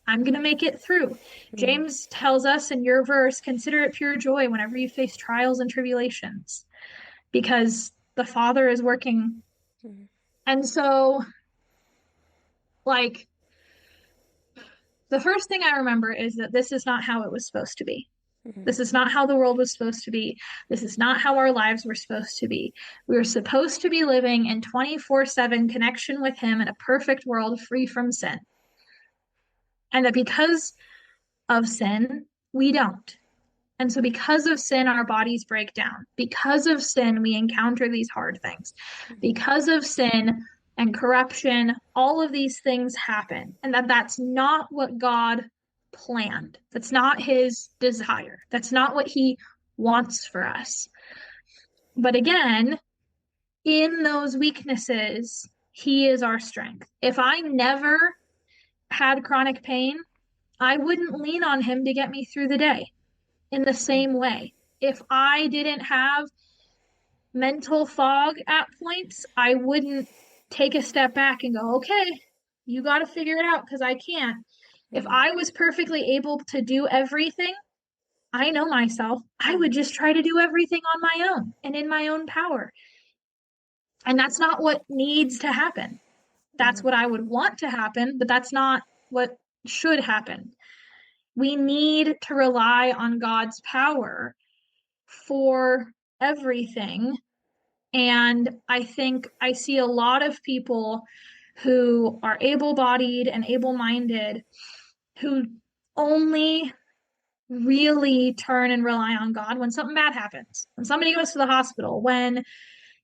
I'm going to make it through. James tells us in your verse, consider it pure joy whenever you face trials and tribulations, because the Father is working. And so, like, the first thing I remember is that this is not how it was supposed to be. This is not how the world was supposed to be. This is not how our lives were supposed to be. We were supposed to be living in 24/7 connection with Him in a perfect world free from sin. And that because of sin, we don't. And so, because of sin, our bodies break down. Because of sin, we encounter these hard things. Because of sin and corruption, all of these things happen. And that's not what God planned. That's not His desire. That's not what He wants for us. But again, in those weaknesses, He is our strength. If I never had chronic pain, I wouldn't lean on Him to get me through the day in the same way. If I didn't have mental fog at points, I wouldn't take a step back and go, okay, you got to figure it out because I can't. If I was perfectly able to do everything, I know myself, I would just try to do everything on my own and in my own power. And that's not what needs to happen. That's what I would want to happen, but that's not what should happen. We need to rely on God's power for everything. And I think I see a lot of people who are able-bodied and able-minded who only really turn and rely on God when something bad happens, when somebody goes to the hospital, when,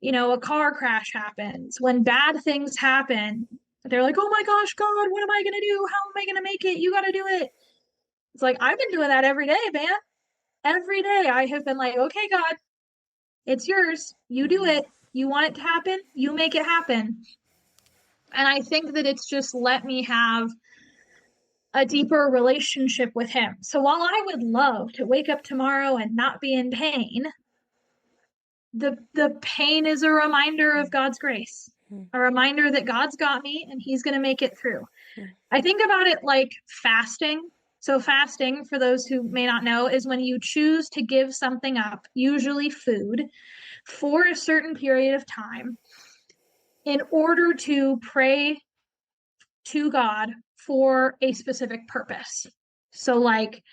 a car crash happens, when bad things happen. They're like, oh my gosh, God, what am I going to do? How am I going to make it? You got to do it. It's like, I've been doing that every day, man. Every day I have been like, okay, God, it's yours. You do it. You want it to happen. You make it happen. And I think that it's just let me have a deeper relationship with Him. So while I would love to wake up tomorrow and not be in pain, the pain is a reminder of God's grace, a reminder that God's got me and He's going to make it through. I think about it like fasting. So fasting, for those who may not know, is when you choose to give something up, usually food, for a certain period of time in order to pray to God for a specific purpose. So like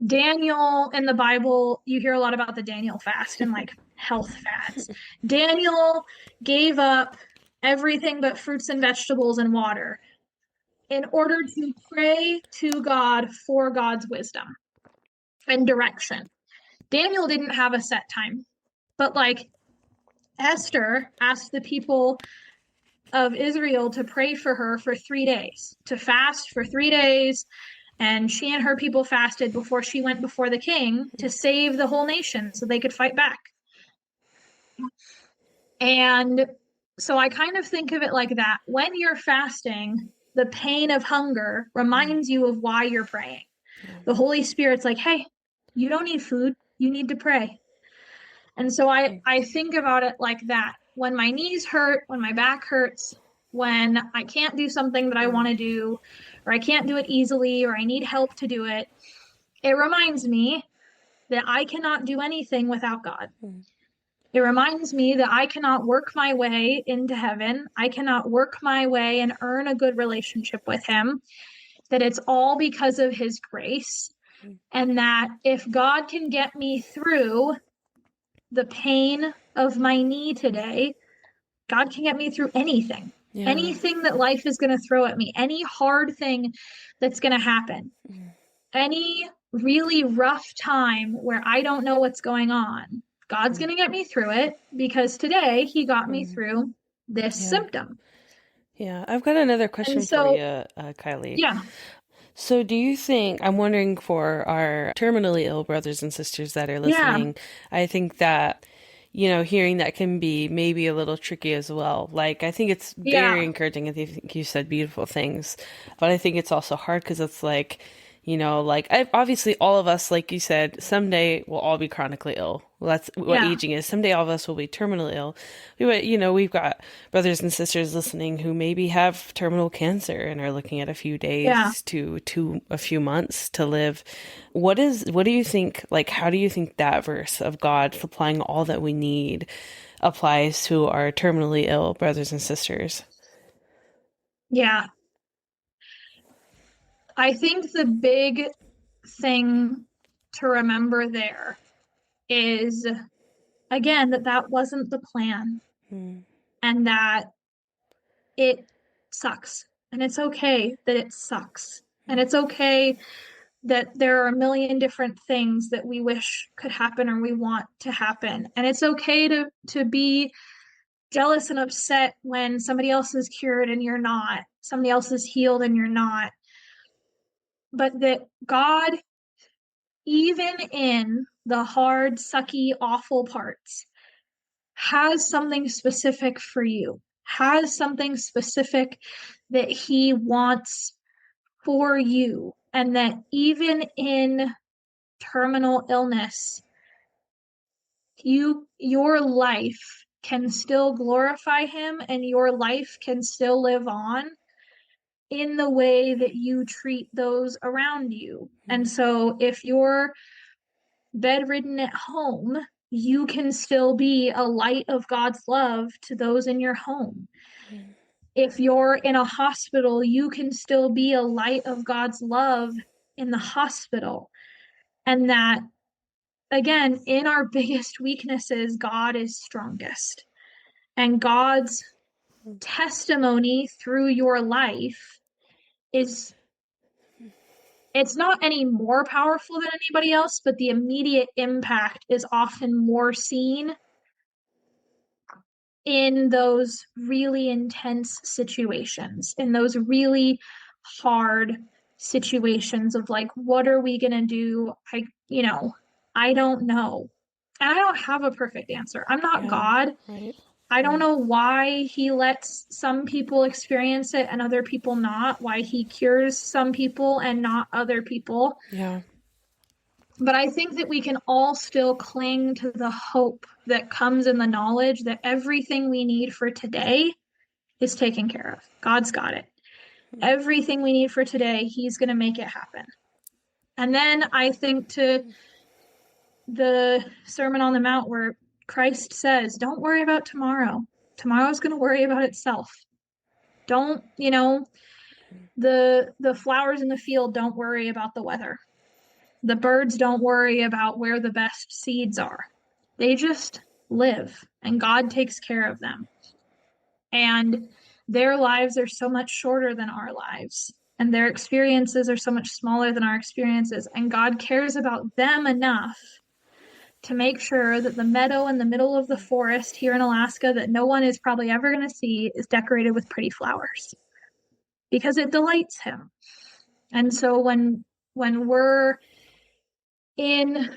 Daniel in the Bible, you hear a lot about the Daniel fast and like health fasts. Daniel gave up everything but fruits and vegetables and water in order to pray to God for God's wisdom and direction. Daniel didn't have a set time, but like Esther asked the people of Israel to pray for her for 3 days, to fast for 3 days. And she and her people fasted before she went before the king to save the whole nation so they could fight back. And so I kind of think of it like that. When you're fasting, the pain of hunger reminds you of why you're praying. The Holy Spirit's like, hey, you don't need food. You need to pray. And so I think about it like that. When my knees hurt, when my back hurts, when I can't do something that I want to do, or I can't do it easily, or I need help to do it, it reminds me that I cannot do anything without God. It reminds me that I cannot work my way into heaven. I cannot work my way and earn a good relationship with Him, that it's all because of His grace. And that if God can get me through the pain of my knee today, God can get me through anything. Yeah. Anything that life is going to throw at me, any hard thing that's going to happen, any really rough time where I don't know what's going on, God's going to get me through it because today He got me through this symptom. Yeah, I've got another question for you, Kylie. Yeah. So do you think, I'm wondering for our terminally ill brothers and sisters that are listening, I think that, hearing that can be maybe a little tricky as well. Like, I think it's very encouraging. I think you said beautiful things, but I think it's also hard because it's like, Like obviously all of us, like you said, someday we'll all be chronically ill. Well, that's what Yeah. aging is. Someday all of us will be terminally ill. We've got brothers and sisters listening who maybe have terminal cancer and are looking at a few Yeah. days to a few months to live. What do you think, like, how do you think that verse of God supplying all that we need applies to our terminally ill brothers and sisters? Yeah. I think the big thing to remember there is, again, that that wasn't the plan Mm, and that it sucks. And it's okay that it sucks. And it's okay that there are a million different things that we wish could happen or we want to happen. And it's okay to be jealous and upset when somebody else is cured and you're not, somebody else is healed and you're not. But that God, even in the hard, sucky, awful parts, has something specific for you, has something specific that He wants for you. And that even in terminal illness, your life can still glorify Him and your life can still live on in the way that you treat those around you. And so if you're bedridden at home, you can still be a light of God's love to those in your home. If you're in a hospital, you can still be a light of God's love in the hospital. And that, again, in our biggest weaknesses, God is strongest. And God's testimony through your life is, it's not any more powerful than anybody else, but the immediate impact is often more seen in those really intense situations, in those really hard situations of like, what are we going to do? I don't know. And I don't have a perfect answer. I'm not yeah, God. right. I don't Yeah, know why He lets some people experience it and other people not, why He cures some people and not other people. yeah, But I think that we can all still cling to the hope that comes in the knowledge that everything we need for today is taken care of. God's got it. Everything we need for today, He's going to make it happen. And then I think to the Sermon on the Mount where Christ says, don't worry about tomorrow. Tomorrow's going to worry about itself. Don't, the flowers in the field don't worry about the weather. The birds don't worry about where the best seeds are. They just live and God takes care of them. And their lives are so much shorter than our lives. And their experiences are so much smaller than our experiences. And God cares about them enough to make sure that the meadow in the middle of the forest here in Alaska that no one is probably ever going to see is decorated with pretty flowers because it delights Him. And so when we're in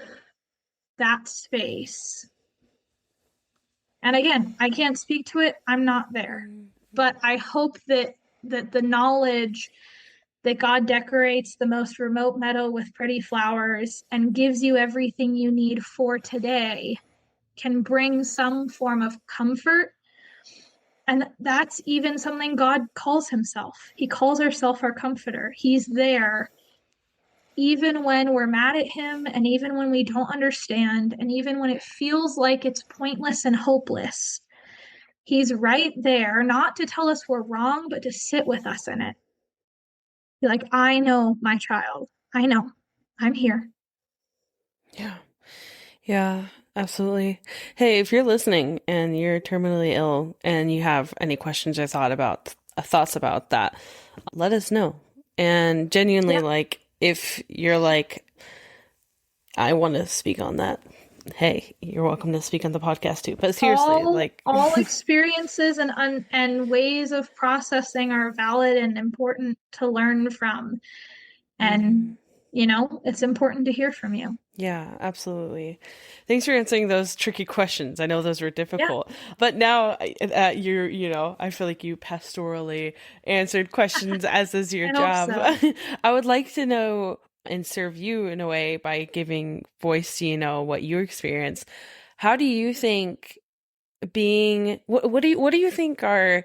that space, and again, I can't speak to it, I'm not there. But I hope that the knowledge that God decorates the most remote meadow with pretty flowers and gives you everything you need for today can bring some form of comfort. And that's even something God calls Himself. He calls Himself our comforter. He's there even when we're mad at Him and even when we don't understand and even when it feels like it's pointless and hopeless. He's right there, not to tell us we're wrong, but to sit with us in it. Be like, I know my child. I know. I'm here. yeah, yeah, absolutely. Hey, if you're listening and you're terminally ill and you have any questions or thoughts about that, let us know. And genuinely, Yeah. like, if you're like, I want to speak on that, hey, you're welcome to speak on the podcast too. But seriously, like, All experiences and ways of processing are valid and important to learn from. And it's important to hear from you. yeah, absolutely. Thanks for answering those tricky questions. I know those were Yeah, difficult, but now I feel like you pastorally answered questions as is your I hope job. so. I would like to know and serve you in a way by giving voice to, what you experience. How do you think what do you think are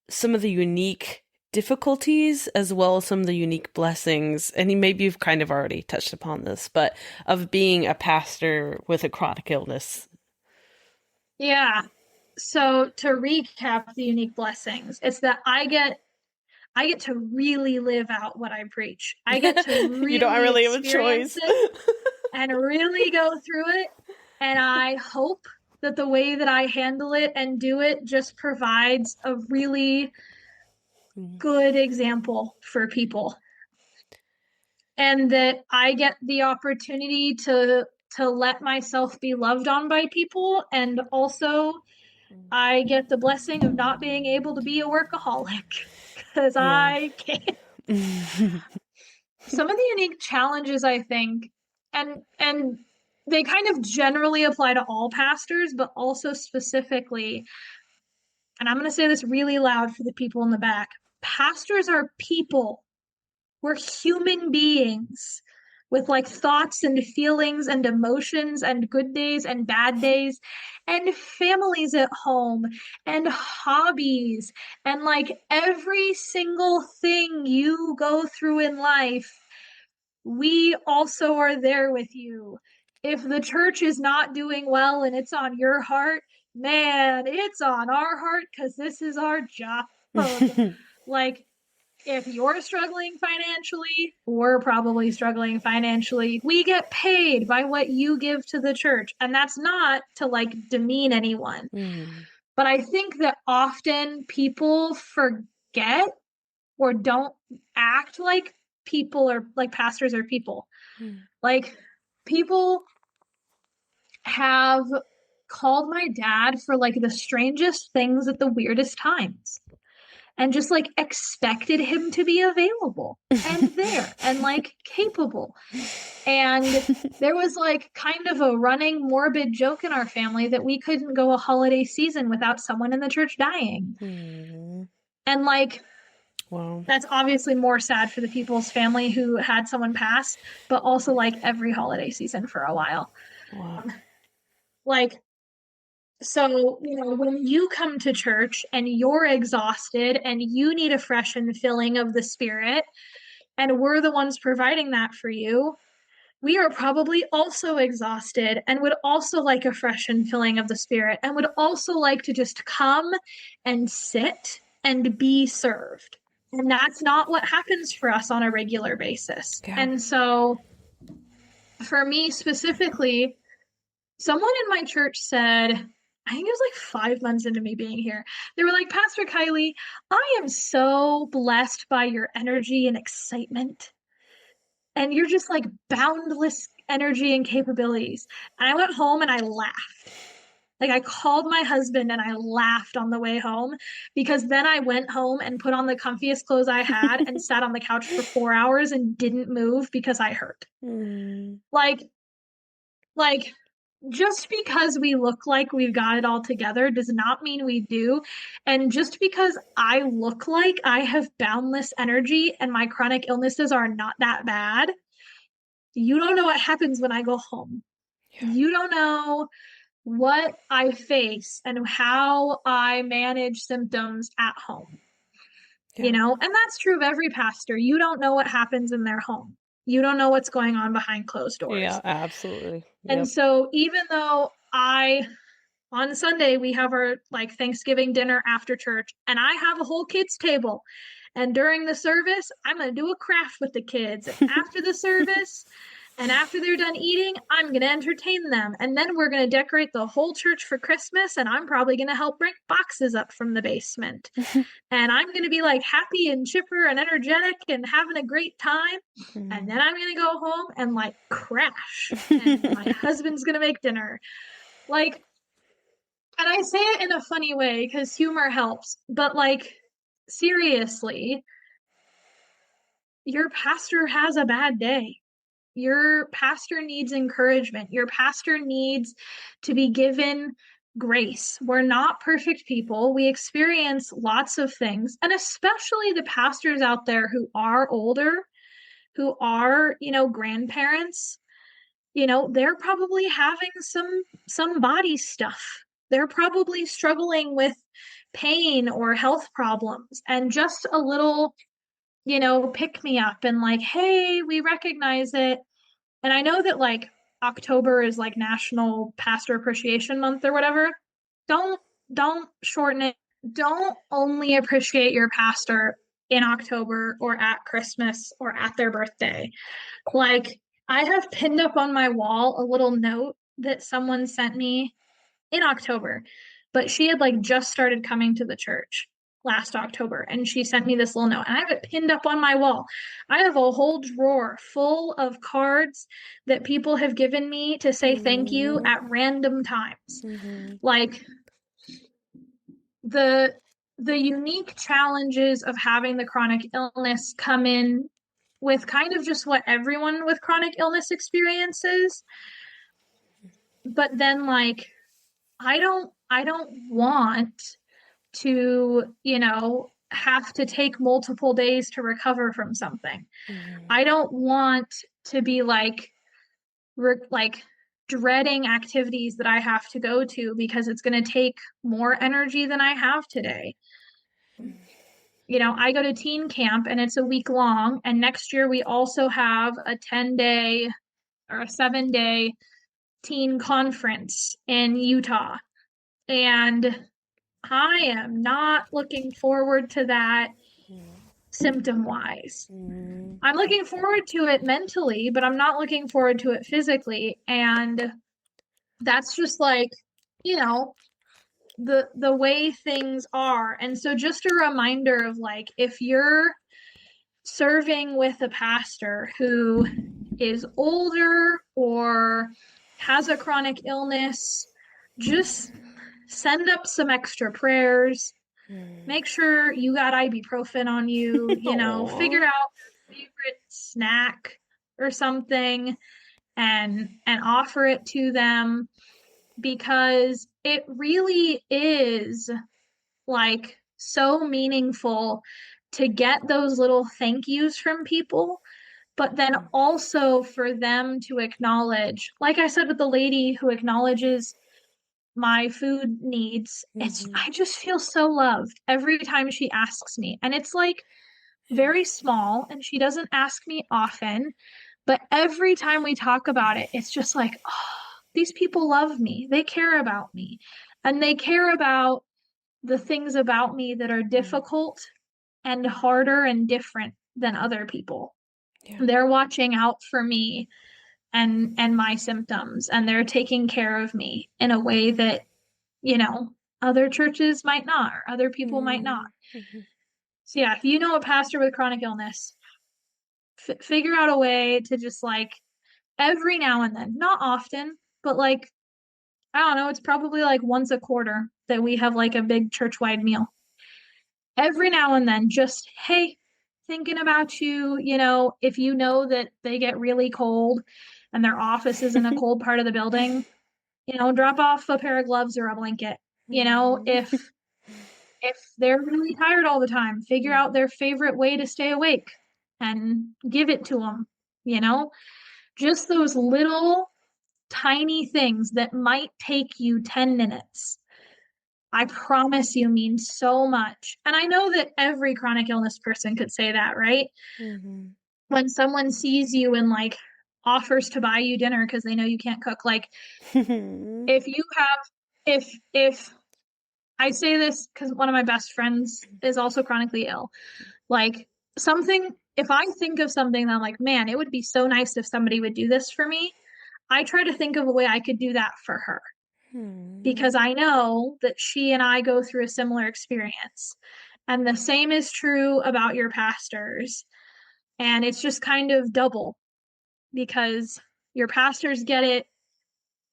some of the unique difficulties as well as some of the unique blessings, and maybe you've kind of already touched upon this, but of being a pastor with a chronic illness? Yeah. So to recap the unique blessings, it's that I get to really live out what I preach. I get to You don't really really have a experience choice. it and really go through it. And I hope that the way that I handle it and do it just provides a really good example for people. And that I get the opportunity to let myself be loved on by people, and also I get the blessing of not being able to be a workaholic because Yeah. I can't. Some of the unique challenges, I think, and they kind of generally apply to all pastors, but also specifically, and I'm going to say this really loud for the people in the back, pastors are people. We're human beings with like thoughts and feelings and emotions and good days and bad days and families at home and hobbies and like every single thing you go through in life. We also are there with you. If the church is not doing well and it's on your heart, man, it's on our heart because this is our job. Like, if you're struggling financially, we're probably struggling financially. We get paid by what you give to the church. And that's not to like demean anyone. Mm. But I think that often people forget or don't act like people are like pastors are people. Mm. Like people have called my dad for like the strangest things at the weirdest times and just like expected him to be available and there and like capable. And there was like kind of a running morbid joke in our family that we couldn't go a holiday season without someone in the church dying. Mm. And like Wow. that's obviously more sad for the people's family who had someone pass, but also like every holiday season for a while. Wow. Like, so, when you come to church and you're exhausted and you need a fresh and filling of the Spirit, and we're the ones providing that for you, we are probably also exhausted and would also like a fresh and filling of the Spirit and would also like to just come and sit and be served. And that's not what happens for us on a regular basis. Yeah. And so, for me specifically, someone in my church said, I think it was like 5 months into me being here, they were like, Pastor Kylie, I am so blessed by your energy and excitement. And you're just like boundless energy and capabilities. And I went home and I laughed. Like I called my husband and I laughed on the way home because then I went home and put on the comfiest clothes I had and sat on the couch for 4 hours and didn't move because I hurt. Mm. Like just because we look like we've got it all together does not mean we do. And just because I look like I have boundless energy and my chronic illnesses are not that bad, you don't know what happens when I go home. Yeah. You don't know what I face and how I manage symptoms at home. Yeah. And that's true of every pastor. You don't know what happens in their home. You don't know what's going on behind closed Yeah, doors. absolutely. And Yep. so even though on Sunday we have our like Thanksgiving dinner after church and I have a whole kids table. And during the service, I'm going to do a craft with the kids. And after the service, and after they're done eating, I'm going to entertain them. And then we're going to decorate the whole church for Christmas. And I'm probably going to help bring boxes up from the basement. And I'm going to be like happy and chipper and energetic and having a great time. And then I'm going to go home and like crash. And my husband's going to make dinner. Like, and I say it in a funny way because humor helps. But like, seriously, your pastor has a bad day. Your pastor needs encouragement. Your pastor needs to be given grace. We're not perfect people. We experience lots of things, and especially the pastors out there who are older, who are, grandparents, they're probably having some body stuff. They're probably struggling with pain or health problems, and just a little, pick me up and like, hey, we recognize it. And I know that like October is like National Pastor Appreciation Month or whatever. Don't don't shorten it. Don't only appreciate your pastor in October or at Christmas or at their birthday. Like, I have pinned up on my wall a little note that someone sent me in October, but she had like just started coming to the church last October, and she sent me this little note, and I have it pinned up on my wall. I have a whole drawer full of cards that people have given me to say thank you Mm-hmm. at random times. Mm-hmm. Like, the unique challenges of having the chronic illness come in with kind of just what everyone with chronic illness experiences. But then like I don't want to, have to take multiple days to recover from something. Mm-hmm. I don't want to be like like dreading activities that I have to go to because it's going to take more energy than I have today. I go to teen camp and it's a week long, and next year we also have a 10-day or a 7-day teen conference in Utah. And I am not looking forward to that symptom wise. Mm-hmm. I'm looking forward to it mentally, but I'm not looking forward to it physically. And that's just like, you know, the way things are. And so just a reminder of like, if you're serving with a pastor who is older or has a chronic illness, just send up some extra prayers. Make sure you got ibuprofen on you, Aw. figure out your favorite snack or something, and offer it to them, because it really is like so meaningful to get those little thank yous from people, but then also for them to acknowledge, like I said with the lady who acknowledges my food needs, Mm-hmm. I just feel so loved every time she asks me. And it's like very small, and she doesn't ask me often, but every time we talk about it, it's just like, oh, these people love me. They care about me. And they care about the things about me that are difficult and harder and different than other people. Yeah. They're watching out for me and my symptoms, and they're taking care of me in a way that, you know, other churches might not, or other people might not. Mm-hmm. So yeah, if you know a pastor with chronic illness, figure out a way to just like every now and then, not often, but like, I don't know, it's probably like once a quarter that we have like a big church-wide meal. Every now and then, just, hey, thinking about you, if you know that they get really cold and their office is in a cold part of the building, drop off a pair of gloves or a blanket. If they're really tired all the time, figure out their favorite way to stay awake and give it to them. You know, just those little tiny things that might take you 10 minutes, I promise you, mean so much. And I know that every chronic illness person could say that, right? Mm-hmm. When someone sees you and like offers to buy you dinner because they know you can't cook, like, Mm-hmm. if you have, if I say this because one of my best friends is also chronically ill, like, something, if I think of something that I'm like, man, it would be so nice if somebody would do this for me, I try to think of a way I could do that for her, because I know that she and I go through a similar experience. And the same is true about your pastors. And it's just kind of double, because your pastors get it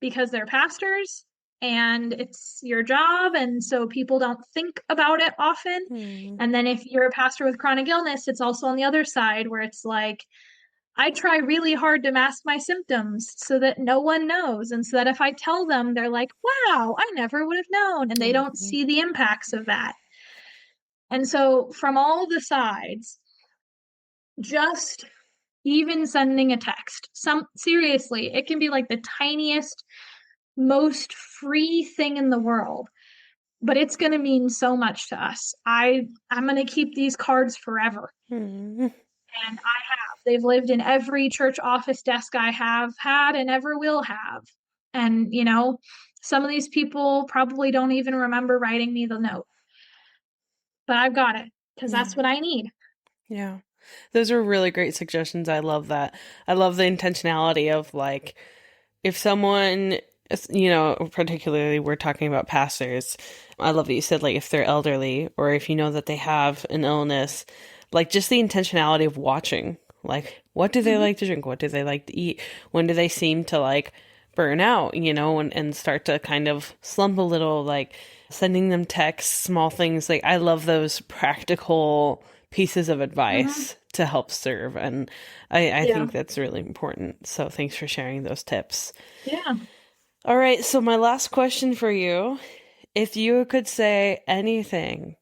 because they're pastors and it's your job. And so people don't think about it often. And then if you're a pastor with chronic illness, it's also on the other side where it's like, I try really hard to mask my symptoms so that no one knows. And so that if I tell them, they're like, wow, I never would have known. And they don't Mm-hmm. see the impacts of that. And so from all the sides, just even sending a text. Seriously, it can be like the tiniest, most free thing in the world, but it's going to mean so much to us. I'm going to keep these cards forever. Mm-hmm. And I have. They've lived in every church office desk I have had and ever will have. And, some of these people probably don't even remember writing me the note. But I've got it because that's what I need. Yeah. Those are really great suggestions. I love that. I love the intentionality of like, if someone, particularly we're talking about pastors, I love that you said like if they're elderly or if you know that they have an illness, like just the intentionality of watching, like what do they like to drink? What do they like to eat? When do they seem to like burn out, and start to kind of slump a little, like sending them texts, small things. Like I love those practical pieces of advice to help serve. And I think that's really important. So thanks for sharing those tips. Yeah. All right. So my last question for you, if you could say anything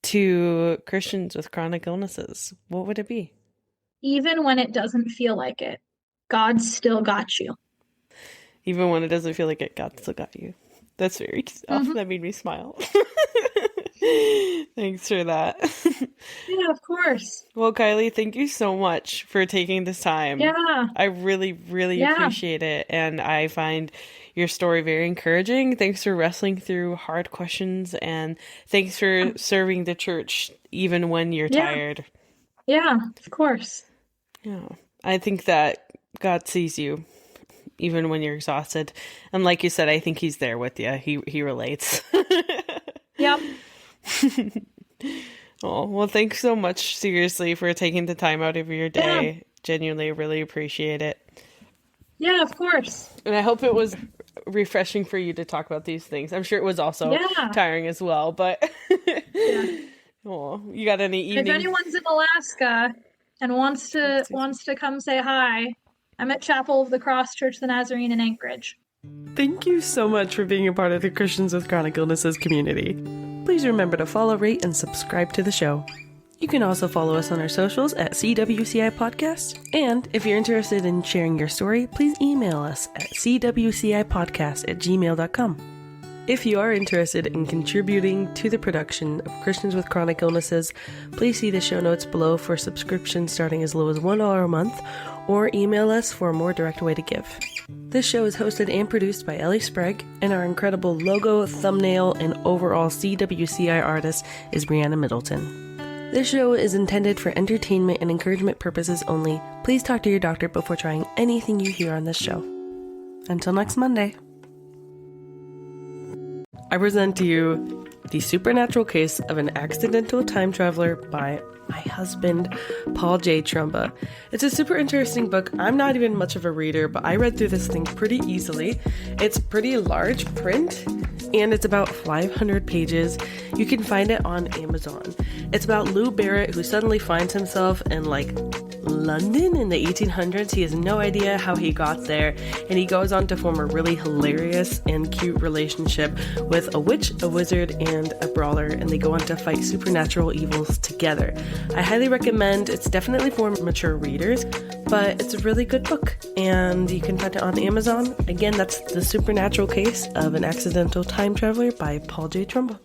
to Christians with chronic illnesses, what would it be? Even when it doesn't feel like it, God's still got you. Even when it doesn't feel like it, God still got you. That's very that made me smile. Thanks for that. Yeah, of course. Well, Kylie, thank you so much for taking this time. Yeah. I really, really appreciate it. And I find your story very encouraging. Thanks for wrestling through hard questions. And thanks for serving the church even when you're tired. Yeah, of course. Yeah. I think that God sees you even when you're exhausted. And like you said, I think he's there with you. He relates. Yep. Oh, well, thanks so much, seriously, for taking the time out of your day. Yeah. Genuinely, really appreciate it. Yeah, of course. And I hope it was refreshing for you to talk about these things. I'm sure it was also tiring as well, but oh, you got any evening? If anyone's in Alaska and wants to come say hi, I'm at Chapel of the Cross Church of the Nazarene in Anchorage. Thank you so much for being a part of the Christians with Chronic Illnesses community. Please remember to follow, rate, and subscribe to the show. You can also follow us on our socials at CWCI Podcast. And if you're interested in sharing your story, please email us at cwcipodcast@gmail.com. If you are interested in contributing to the production of Christians with Chronic Illnesses, please see the show notes below for subscriptions starting as low as $1 a month, or email us for a more direct way to give. This show is hosted and produced by Ellie Sprague, and our incredible logo, thumbnail, and overall CWCI artist is Brianna Middleton. This show is intended for entertainment and encouragement purposes only. Please talk to your doctor before trying anything you hear on this show. Until next Monday. I present to you The Supernatural Case of an Accidental Time Traveler by my husband, Paul J. Trumba. It's a super interesting book. I'm not even much of a reader, but I read through this thing pretty easily. It's pretty large print, and it's about 500 pages. You can find it on Amazon. It's about Lou Barrett, who suddenly finds himself in, London in the 1800s. He has no idea how he got there, and he goes on to form a really hilarious and cute relationship with a witch, a wizard, and a brawler, and they go on to fight supernatural evils together. I highly recommend. It's definitely for mature readers, but it's a really good book, and you can find it on Amazon. Again, that's The Supernatural Case of an Accidental Time Traveler by Paul J. Trumba.